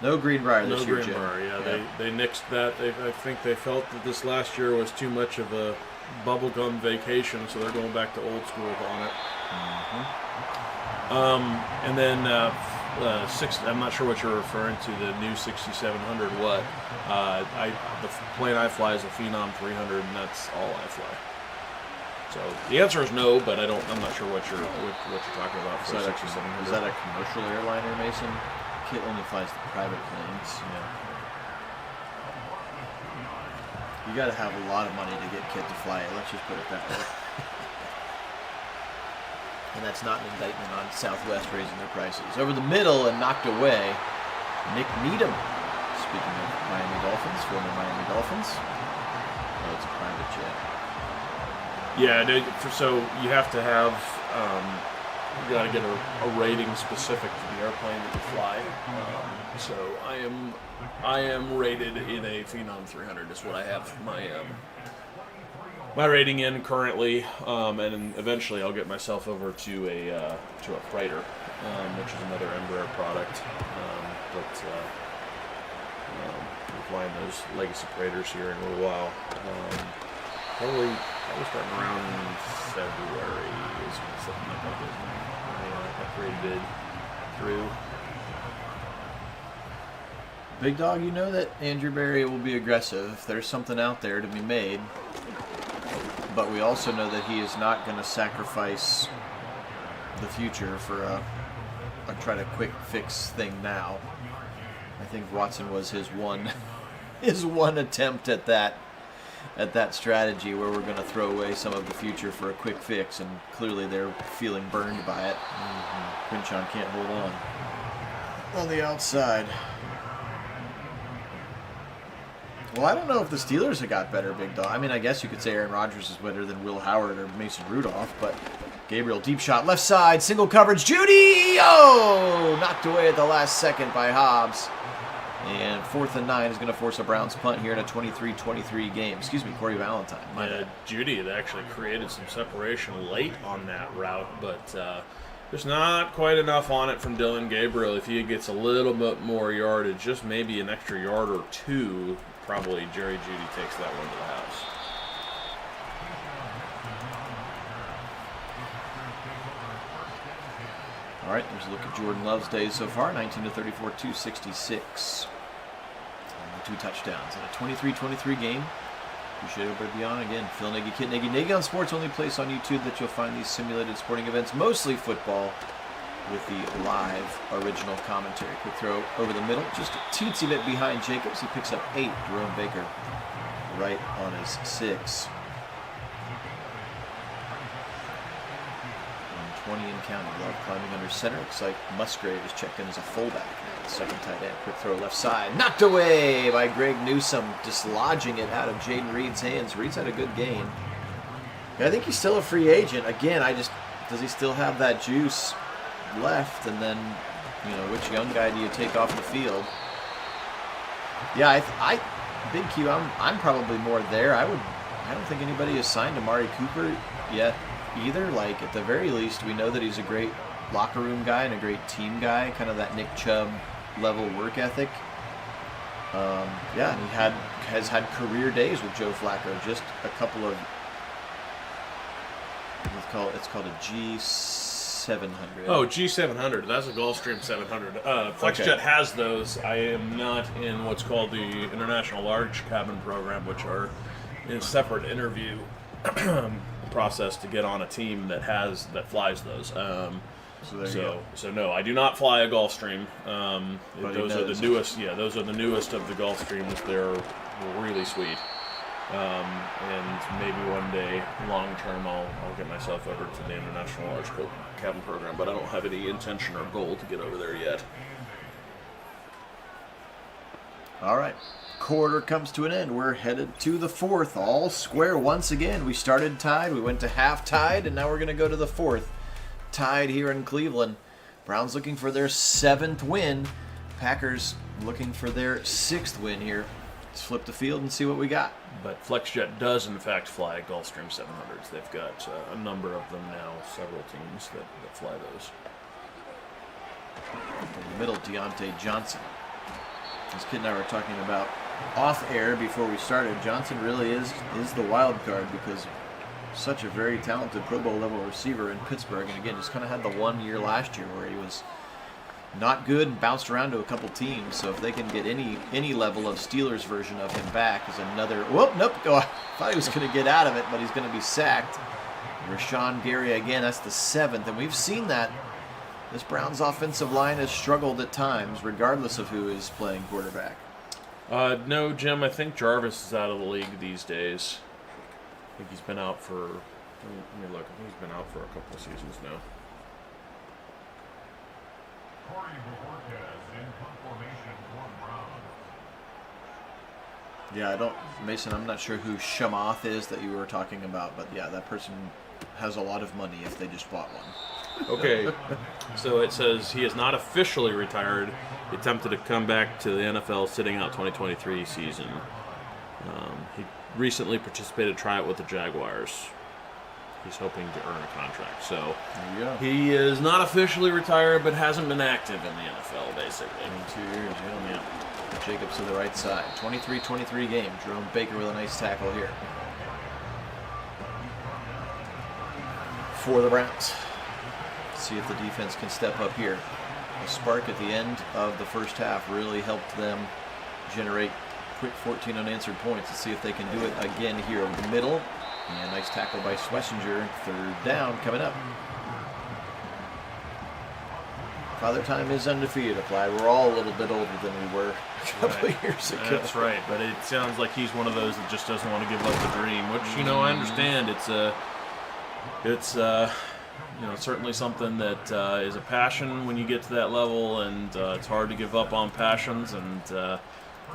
No Greenbrier this year, Jim. No Greenbrier, yeah. They nixed that. I think they felt that this last year was too much of a bubblegum vacation, so they're going back to old school on it. And then I'm not sure what you're referring to, the new 6700 what. The plane I fly is a Phenom 300, and that's all I fly. So the answer is no, but I'm not sure what you're talking about for 6700. Is that a commercial airliner, Mason? Kit only flies the private planes. Yeah. You got to have a lot of money to get Kit to fly it. Let's just put it that way. And that's not an indictment on Southwest raising their prices. Over the middle and knocked away, Nick Needham. Speaking of Miami Dolphins, former Miami Dolphins. Oh, it's a private jet. Yeah, so you have to have You got to get a rating specific to the airplane that you fly. So I am rated in a Phenom 300 is what I have my rating in currently, and eventually I'll get myself over to a freighter, which is another Embraer product. We're flying those legacy freighters here in a little while. Probably starting around February is something like that. Upgraded through. Big Dog, you know that Andrew Berry will be aggressive. There's something out there to be made. But we also know that he is not going to sacrifice the future for a try to quick fix thing now. I think Watson was his one attempt at that strategy where we're going to throw away some of the future for a quick fix, and clearly they're feeling burned by it. Quinchon can't hold on the outside. Well, I don't know if the Steelers have got better, Big Dog. I mean, I guess you could say Aaron Rodgers is better than Will Howard or Mason Rudolph, but Gabriel, deep shot, left side, single coverage, Judy! Oh! Knocked away at the last second by Hobbs. And 4th and 9 is going to force a Browns punt here in a 23-23 game. Excuse me, Corey Valentine. Judy had actually created some separation late on that route, but there's not quite enough on it from Dylan Gabriel. If he gets a little bit more yardage, just maybe an extra yard or two, probably Jerry Judy takes that one to the house. All right, there's a look at Jordan Love's days so far. 19 to 34, 266. And 2 touchdowns in a 23-23 game. Appreciate everybody being on again. Phil Nagy, Kit Nagy. Nagy on Sports, only place on YouTube that you'll find these simulated sporting events, mostly football, with the live original commentary. Quick throw over the middle, just a teensy bit behind Jacobs. He picks up 8. Jerome Baker right on his 6. 20 and counting. Love climbing under center. Looks like Musgrave is checked in as a fullback. Second tight end. Quick throw left side. Knocked away by Greg Newsome, dislodging it out of Jaden Reed's hands. Reed's had a good gain. I think he's still a free agent. Again, does he still have that juice left? And then, which young guy do you take off the field? Yeah, Big Q, I'm probably more there. I don't think anybody has signed Amari Cooper yet either. Like, at the very least, we know that he's a great locker room guy and a great team guy, kind of that Nick Chubb level work ethic. And he has had career days with Joe Flacco. Just a couple of, it's called a G700. Oh, G700. That's a Gulfstream 700. FlexJet has those. I am not in what's called the International Large Cabin Program, which are in a separate interview process to get on a team that flies those. So no, I do not fly a Gulfstream. Those are the newest. Yeah, those are the newest of the Gulfstreams. They're really sweet. And maybe one day, long term, I'll get myself over to the International Large Cabin Program. But I don't have any intention or goal to get over there yet. All right. Quarter comes to an end. We're headed to the 4th, all square once again. We started tied, we went to half tied, and now we're going to go to the 4th. Tied here in Cleveland. Browns looking for their 7th win. Packers looking for their 6th win here. Let's flip the field and see what we got. But FlexJet does, in fact, fly Gulfstream 700s. They've got a number of them now, several teams that fly those. In the middle, Deontay Johnson. As Kit and I were talking about off air before we started, Johnson really is the wild card because such a very talented Pro Bowl level receiver in Pittsburgh, and again just kind of had the 1 year last year where he was not good and bounced around to a couple teams. So if they can get any level of Steelers version of him back, is another. Whoop, nope. Oh, I thought he was going to get out of it, but he's going to be sacked. Rashawn Gary again. That's the 7th, and we've seen that. This Browns offensive line has struggled at times, regardless of who is playing quarterback. No, Jim, I think Jarvis is out of the league these days. I think he's been out for, let me look, I think he's been out for a couple of seasons now. Yeah, Mason, I'm not sure who Shamath is that you were talking about, but yeah, that person has a lot of money if they just bought one. Okay, so it says he is not officially retired. He attempted to come back to the NFL sitting out 2023 season. He recently participated in a tryout with the Jaguars. He's hoping to earn a contract. So he is not officially retired, but hasn't been active in the NFL, basically. In 2 years, yeah. Jacobs to the right side. 23-23 game. Jerome Baker with a nice tackle here. For the Browns. See if the defense can step up here. A spark at the end of the first half really helped them generate quick 14 unanswered points. Let's see if they can do it again here over the middle. And nice tackle by Schlesinger. Third down coming up. Father Time is undefeated. Applied. We're all a little bit older than we were a couple of years ago. That's right, but it sounds like he's one of those that just doesn't want to give up the dream, which, I understand. It's certainly something that is a passion when you get to that level, and it's hard to give up on passions. And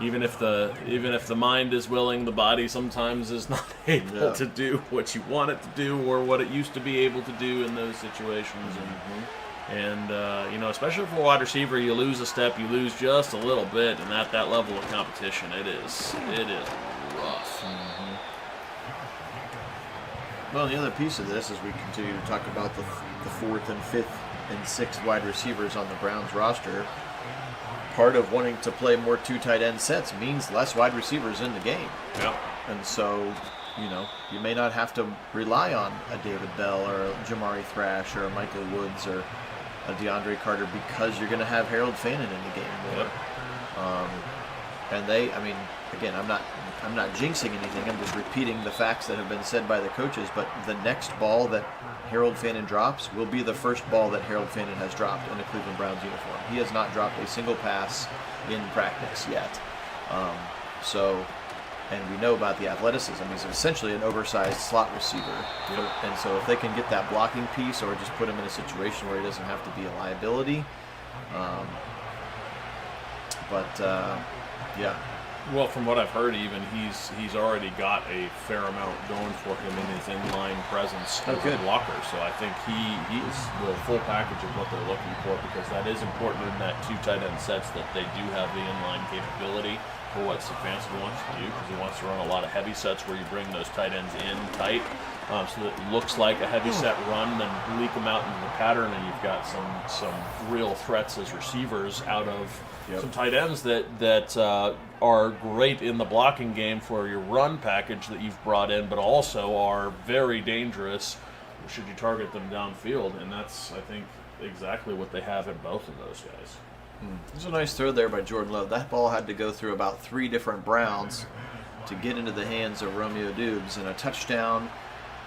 even if the mind is willing, the body sometimes is not able to do what you want it to do or what it used to be able to do in those situations. And especially for a wide receiver, you lose a step, you lose just a little bit, and at that level of competition, it is rough. Well, the other piece of this, as we continue to talk about the fourth and fifth and sixth wide receivers on the Browns roster, part of wanting to play more two tight end sets means less wide receivers in the game. Yep. And so, you may not have to rely on a David Bell or a Jamari Thrash or a Michael Woods or a DeAndre Carter because you're going to have Harold Fannin in the game more. Yep. And again, I'm not jinxing anything. I'm just repeating the facts that have been said by the coaches. But the next ball that Harold Fannin drops will be the first ball that Harold Fannin has dropped in a Cleveland Browns uniform. He has not dropped a single pass in practice yet. And we know about the athleticism. He's essentially an oversized slot receiver. And so if they can get that blocking piece or just put him in a situation where he doesn't have to be a liability. Well, from what I've heard, even he's already got a fair amount going for him in his inline presence as a blocker. So I think he is the full package of what they're looking for, because that is important in that two tight end sets, that they do have the inline capability for what Stefanski wants to do, because he wants to run a lot of heavy sets where you bring those tight ends in tight, so that it looks like a heavy set run, then leak them out into the pattern, and you've got some real threats as receivers out of some tight ends that are great in the blocking game for your run package that you've brought in, but also are very dangerous should you target them downfield, and that's, I think, exactly what they have in both of those guys. There's a nice throw there by Jordan Love. That ball had to go through about 3 different Browns to get into the hands of Romeo Dubes, and a touchdown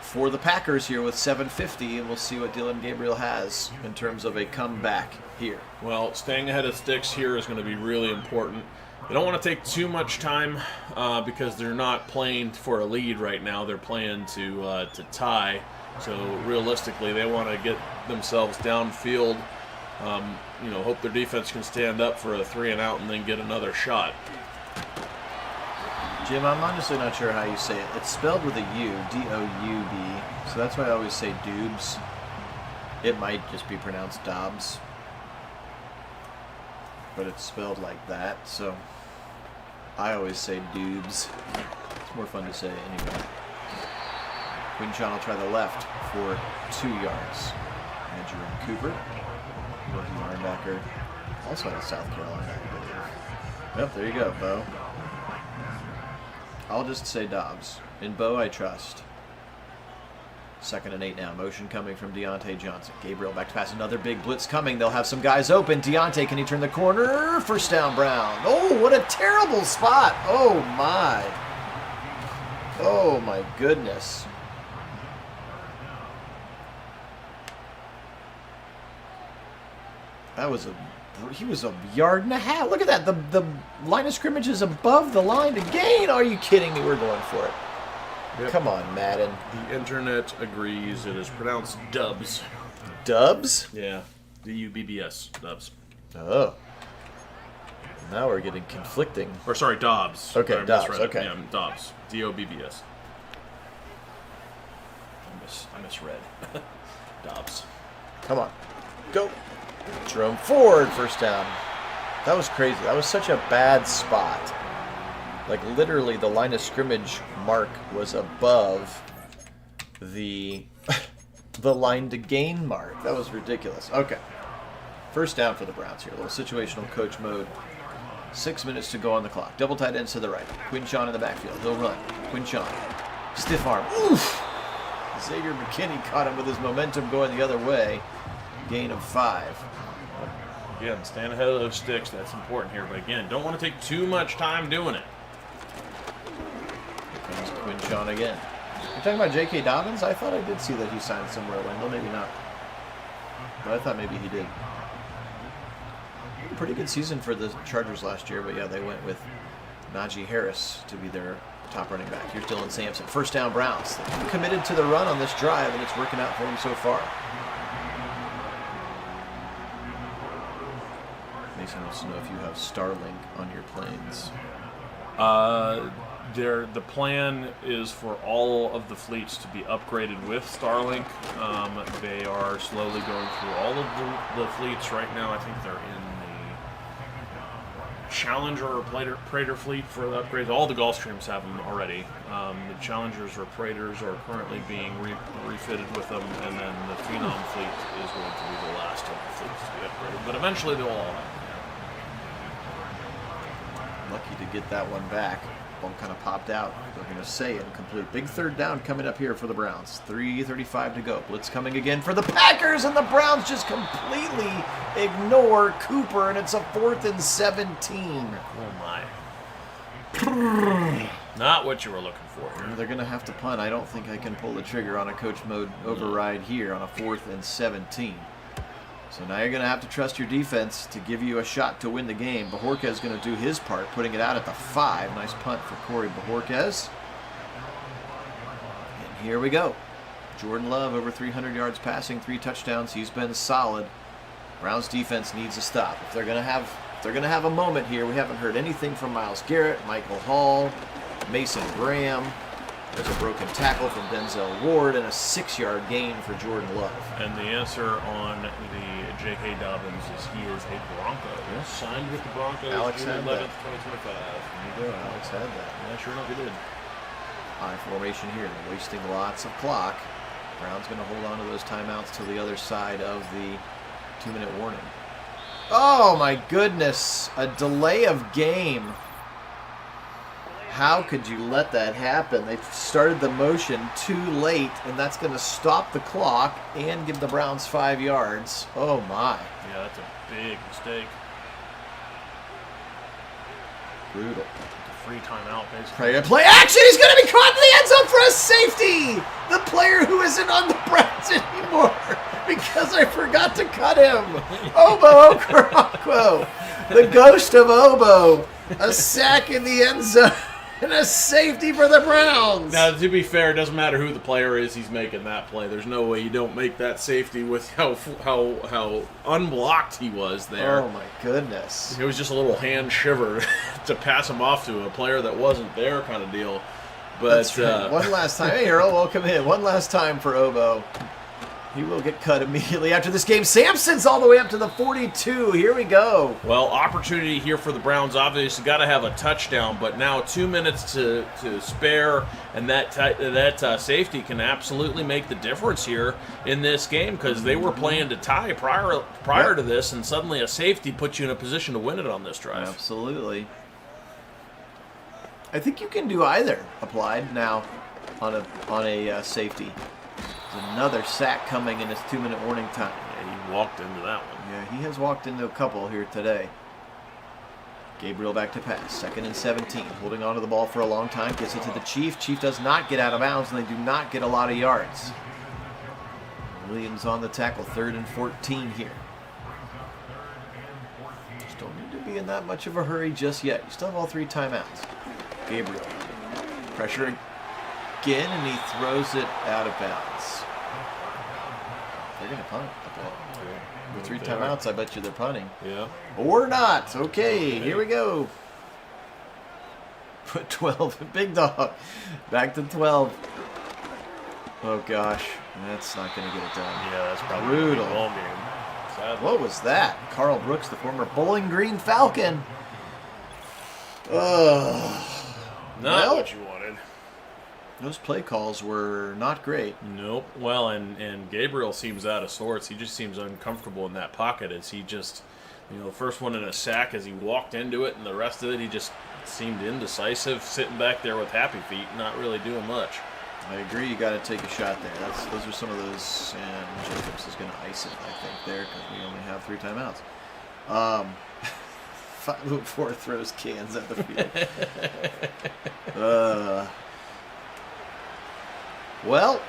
for the Packers here with 7:50, and we'll see what Dylan Gabriel has in terms of a comeback here. Well, staying ahead of sticks here is going to be really important. They don't want to take too much time because they're not playing for a lead right now. They're playing to tie. So realistically, they want to get themselves downfield. Hope their defense can stand up for a 3 and out and then get another shot. Jim, I'm honestly not sure how you say it. It's spelled with a U, D-O-U-B. So that's why I always say Dubes. It might just be pronounced Dobbs, but it's spelled like that. So I always say Dubes. It's more fun to say anyway. Quinchon will try the left for 2 yards. And Jerome Cooper, rookie linebacker, also out of South Carolina, I believe. Yep, there you go, Bo. I'll just say Dobbs. In Bo, I trust. 2nd and 8 now. Motion coming from Deontay Johnson. Gabriel back to pass. Another big blitz coming. They'll have some guys open. Deontay, can he turn the corner? First down, Brown. Oh, what a terrible spot. Oh, my. Oh, my goodness. He was a yard and a half. Look at that. The line of scrimmage is above the line to gain. Are you kidding me? We're going for it. Yep. Come on, Madden. The internet agrees. It is pronounced Dubs. Dubs? Yeah. D-U-B-B-S. Dubs. Oh. Now we're getting conflicting. Or sorry, Dobbs. Okay, Dobbs. Okay. Yeah, Dobbs. D-O-B-B-S. I misread. Dobbs. Come on. Go. Jerome Ford, first down. That was crazy. That was such a bad spot. Like, literally, the line of scrimmage mark was above the line to gain mark. That was ridiculous. Okay. First down for the Browns here. A little situational coach mode. 6 minutes to go on the clock. Double tight ends to the right. Quinchon in the backfield. He'll run. Quinchon. Stiff arm. Oof! Xavier McKinney caught him with his momentum going the other way. Gain of 5. Again, stand ahead of those sticks. That's important here. But again, don't want to take too much time doing it. Here comes Quinchon again. You're talking about J.K. Dobbins? I thought I did see that he signed somewhere. Well, maybe not. But I thought maybe he did. Pretty good season for the Chargers last year, but yeah, they went with Najee Harris to be their top running back. Here's Dylan Sampson. First down, Browns. They're committed to the run on this drive, and it's working out for them so far. Mason wants to know if you have Starlink on your planes. The plan is for all of the fleets to be upgraded with Starlink. They are slowly going through all of the fleets right now. I think they're in the Challenger or Praetor fleet for the upgrades. All the Gulfstreams have them already. The Challengers or Praetors are currently being refitted with them, and then the Phenom fleet is going to be the last of the fleets to be upgraded. But eventually they'll all have them. Lucky to get that one back. Ball kind of popped out. They're going to say incomplete. Big third down coming up here for the Browns. 3:35 to go. Blitz coming again for the Packers, and the Browns just completely ignore Cooper, and it's a 4th and 17. Oh my. Not what you were looking for here. They're going to have to punt. I don't think I can pull the trigger on a coach mode override here on a 4th and 17. So now you're going to have to trust your defense to give you a shot to win the game. Bajorquez is going to do his part, putting it out at the 5. Nice punt for Corey Bajorquez. And here we go. Jordan Love over 300 yards passing, 3 touchdowns. He's been solid. Browns defense needs a stop. If they're going to have a moment here, we haven't heard anything from Myles Garrett, Michael Hall, Mason Graham. There's a broken tackle from Denzel Ward and a 6-yard gain for Jordan Love. And the answer on the J.K. Dobbins is he is a Bronco. Yeah. Signed with the Broncos Alex June had 11th, that. 2025. There you go. Alex had that. Yeah, sure enough he did. High formation here. They're wasting lots of clock. Brown's going to hold on to those timeouts till the other side of the 2-minute warning. Oh, my goodness. A delay of game. How could you let that happen? They started the motion too late, and that's going to stop the clock and give the Browns 5 yards. Oh, my. Yeah, that's a big mistake. Brutal. A free timeout, basically. Play action! He's going to be caught in the end zone for a safety! The player who isn't on the Browns anymore because I forgot to cut him. Obo Okoronkwo, the ghost of Obo. A sack in the end zone. And a safety for the Browns. Now, to be fair, it doesn't matter who the player is. He's making that play. There's no way you don't make that safety with how unblocked he was there. Oh my goodness! It was just a little hand shiver to pass him off to a player that wasn't there, kind of deal. But that's right. One last time. Hey, Earl, welcome in. One last time for Obo. He will get cut immediately after this game. Sampson's all the way up to the 42. Here we go. Well, opportunity here for the Browns. Obviously, got to have a touchdown, but now 2 minutes to spare, and that safety can absolutely make the difference here in this game because they were playing to tie prior to this, and suddenly a safety puts you in a position to win it on this drive. Absolutely. I think you can do either applied now on a safety. There's another sack coming in his 2-minute warning time. Yeah, he walked into that one. Yeah, he has walked into a couple here today. Gabriel back to pass. 2nd and 17. Holding on to the ball for a long time. Gets it to the Chief. Chief does not get out of bounds, and they do not get a lot of yards. Williams on the tackle. 3rd and 14 here. Just don't need to be in that much of a hurry just yet. You still have all 3 timeouts. Gabriel. Pressure again, and he throws it out of bounds. They're going to punt the ball. With 3 timeouts, I bet you they're punting. Yeah. Or not. Okay, here we go. Put 12. Big dog. Back to 12. Oh, gosh. That's not going to get it done. Yeah, that's probably Brutal. a ball game. Sadly. What was that? Carl Brooks, the former Bowling Green Falcon. Ugh. Not what you wanted. Those play calls were not great. Nope. Well, and Gabriel seems out of sorts. He just seems uncomfortable in that pocket as he just, the first one in a sack as he walked into it, and the rest of it he just seemed indecisive, sitting back there with happy feet, not really doing much. I agree. You got to take a shot there. Those are some of those, and Jacobs is going to ice it, I think, there because we only have 3 timeouts. 5-4 throws cans at the field. Well,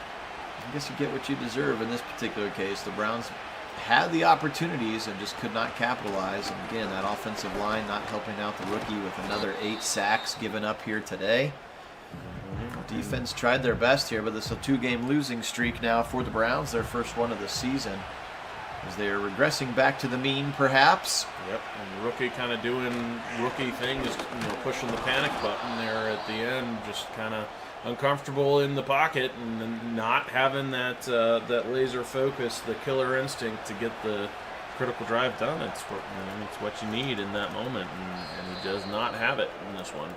I guess you get what you deserve in this particular case. The Browns had the opportunities and just could not capitalize. And again, that offensive line not helping out the rookie with another 8 sacks given up here today. Defense tried their best here, but this is a 2-game losing streak now for the Browns, their first one of the season, as they are regressing back to the mean, perhaps. Yep, and the rookie kind of doing rookie things, pushing the panic button there at the end, just kind of uncomfortable in the pocket and not having that laser focus, the killer instinct to get the critical drive done. It's what you need in that moment, and he does not have it in this one.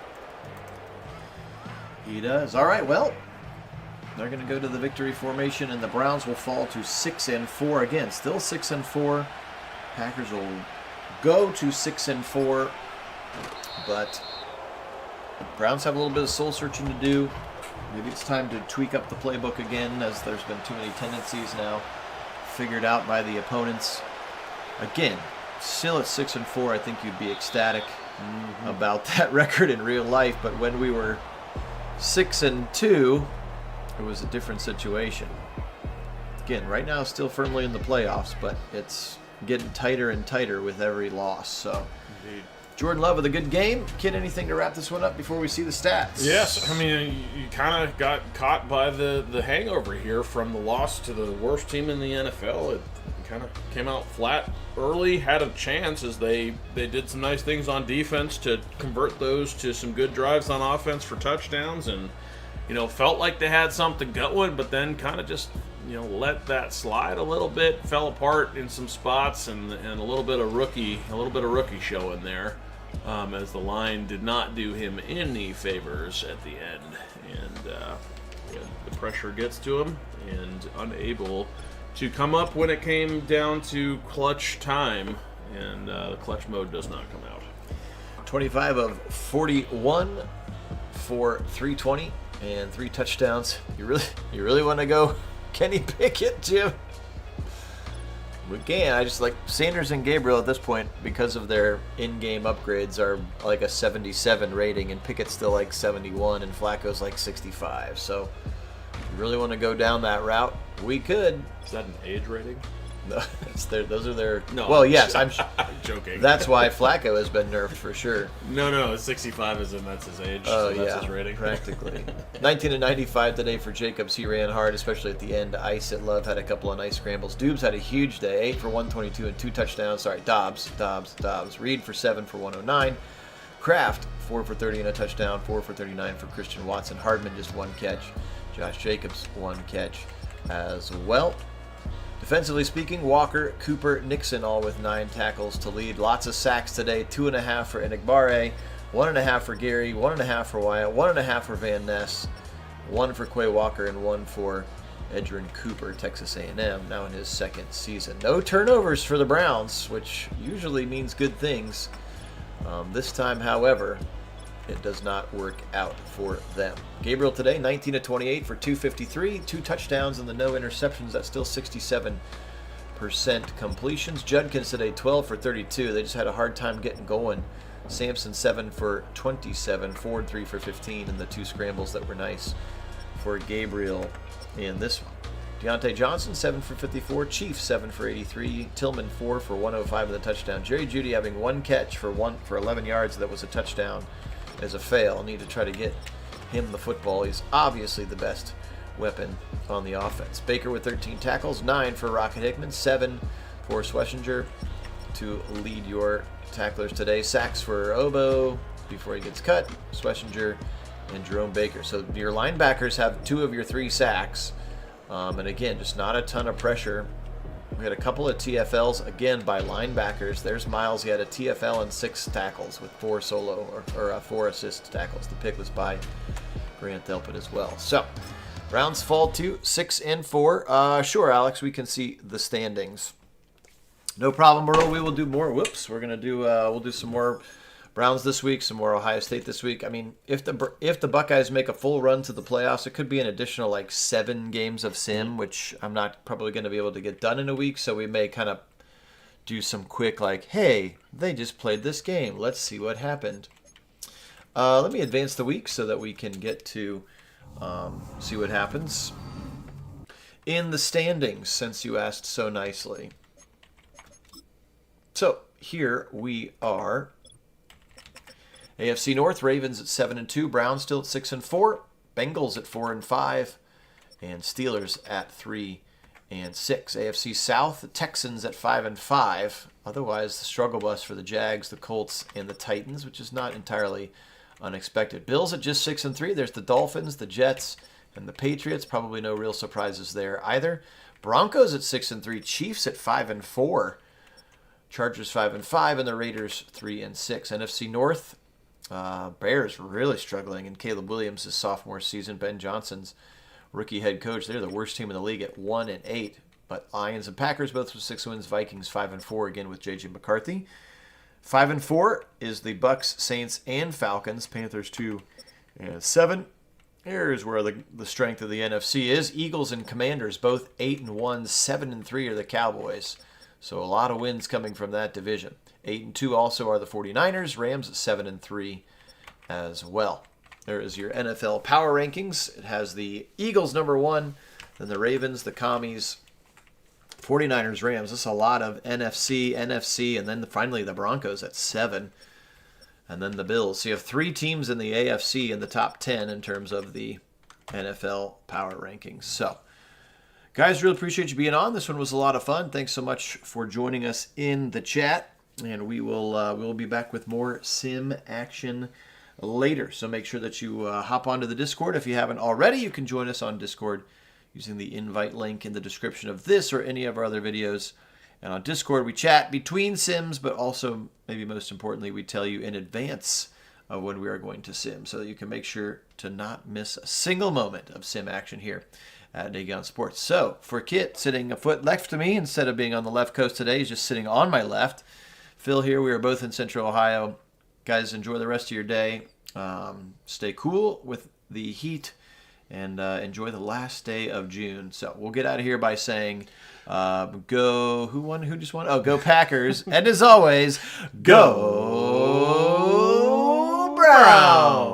He does. All right, well, they're going to go to the victory formation, and the Browns will fall to 6-4 again. Still 6-4. Packers will go to 6-4, but the Browns have a little bit of soul searching to do. Maybe it's time to tweak up the playbook again, as there's been too many tendencies now figured out by the opponents. Again, still at 6-4, I think you'd be ecstatic about that record in real life, but when we were 6-2, it was a different situation. Again, right now still firmly in the playoffs, but it's getting tighter and tighter with every loss. So, indeed. Jordan Love with a good game. Kid, anything to wrap this one up before we see the stats? Yes, I mean, you kind of got caught by the hangover here from the loss to the worst team in the NFL. It kind of came out flat early, had a chance as they did some nice things on defense to convert those to some good drives on offense for touchdowns, and felt like they had something going, but then kind of just let that slide a little bit, fell apart in some spots, and a little bit of rookie show in there, as the line did not do him any favors at the end, and the pressure gets to him, and unable to come up when it came down to clutch time, and the clutch mode does not come out. 25 of 41 for 320 and 3 touchdowns. You really want to go Kenny Pickett, Jim? Again, I just like Sanders and Gabriel at this point, because of their in-game upgrades, are like a 77 rating, and Pickett's still like 71, and Flacco's like 65. So, you really want to go down that route? We could. Is that an age rating? No, those are their. No. Well, yes, I'm joking. That's why Flacco has been nerfed for sure. No, 65 is that's his age. Oh, so that's yeah, his rating. Practically. 19 of 95 today for Jacobs. He ran hard, especially at the end. Ice at Love had a couple of nice scrambles. Dubes had a huge day, 8 for 122 and 2 touchdowns. Sorry, Dobbs. Reed for 7 for 109. Kraft 4 for 30 and a touchdown. 4 for 39 for Christian Watson. Hardman just 1 catch. Josh Jacobs 1 catch as well. Defensively speaking, Walker, Cooper, Nixon all with 9 tackles to lead. Lots of sacks today. 2.5 for Enigbare, 1.5 for Gary, 1.5 for Wyatt, 1.5 for Van Ness, 1 for Quay Walker, and 1 for Edgerrin Cooper, Texas A&M, now in his 2nd season. No turnovers for the Browns, which usually means good things. This time, however, it does not work out for them. Gabriel today, 19 of 28 for 253, 2 touchdowns and the no interceptions. That's still 67% completions. Judkins today, 12 for 32. They just had a hard time getting going. Sampson, 7 for 27. Ford, 3 for 15, and the 2 scrambles that were nice for Gabriel in this one. Deontay Johnson, 7 for 54. Chief, 7 for 83. Tillman, 4 for 105 with a touchdown. Jerry Jeudy having 1 catch for 11 yards. That was a touchdown. As a fail. Need to try to get him the football. He's obviously the best weapon on the offense. Baker with 13 tackles, 9 for Rocket Hickman, 7 for Schlesinger to lead your tacklers today. Sacks for Obo before he gets cut, Schlesinger and Jerome Baker. So your linebackers have 2 of your 3 sacks. And again, just not a ton of pressure. We had a couple of TFLs, again, by linebackers. There's Miles. He had a TFL and 6 tackles with 4 solo or 4 assist tackles. The pick was by Grant Delpit as well. So, Browns fall to 6-4. Sure, Alex, we can see the standings. No problem, Earl. We will do more. Whoops. We're gonna do. We'll do some more Browns this week, some more Ohio State this week. I mean, if the Buckeyes make a full run to the playoffs, it could be an additional like 7 games of sim, which I'm not probably going to be able to get done in a week. So we may kind of do some quick like, hey, they just played this game. Let's see what happened. Let me advance the week so that we can get to see what happens in the standings, since you asked so nicely. So here we are. AFC North, Ravens at 7-2, Browns still at 6-4, Bengals at 4-5, and Steelers at 3-6. AFC South, the Texans at 5-5. Otherwise, the struggle bus for the Jags, the Colts, and the Titans, which is not entirely unexpected. Bills at just 6-3. There's the Dolphins, the Jets, and the Patriots. Probably no real surprises there either. Broncos at 6-3, Chiefs at 5-4. Chargers 5-5, and the Raiders 3-6. NFC North, Bears really struggling, and Caleb Williams' sophomore season. Ben Johnson's rookie head coach. They're the worst team in the league at 1-8. But Lions and Packers both with 6 wins. Vikings 5-4 again with J.J. McCarthy. 5-4 is the Bucks, Saints, and Falcons. Panthers 2-7. Here's where the strength of the NFC is. Eagles and Commanders both 8-1. 7-3 are the Cowboys. So a lot of wins coming from that division. 8-2 also are the 49ers. Rams at 7-3 as well. There is your NFL power rankings. It has the Eagles number 1, then the Ravens, the Commies, 49ers, Rams. This is a lot of NFC, and then finally the Broncos at 7, and then the Bills. So you have 3 teams in the AFC in the top 10 in terms of the NFL power rankings. So, guys, really appreciate you being on. This one was a lot of fun. Thanks so much for joining us in the chat. And we'll be back with more sim action later. So make sure that you hop onto the Discord. If you haven't already, you can join us on Discord using the invite link in the description of this or any of our other videos. And on Discord, we chat between sims, but also, maybe most importantly, we tell you in advance of when we are going to sim, so that you can make sure to not miss a single moment of sim action here at Dagon Sports. So for Kit, sitting a foot left to me instead of being on the left coast today, he's just sitting on my left. Phil here. We are both in Central Ohio. Guys, enjoy the rest of your day. Stay cool with the heat, and enjoy the last day of June. So we'll get out of here by saying, go, who won? Who just won? Oh, go Packers. And as always, go Browns!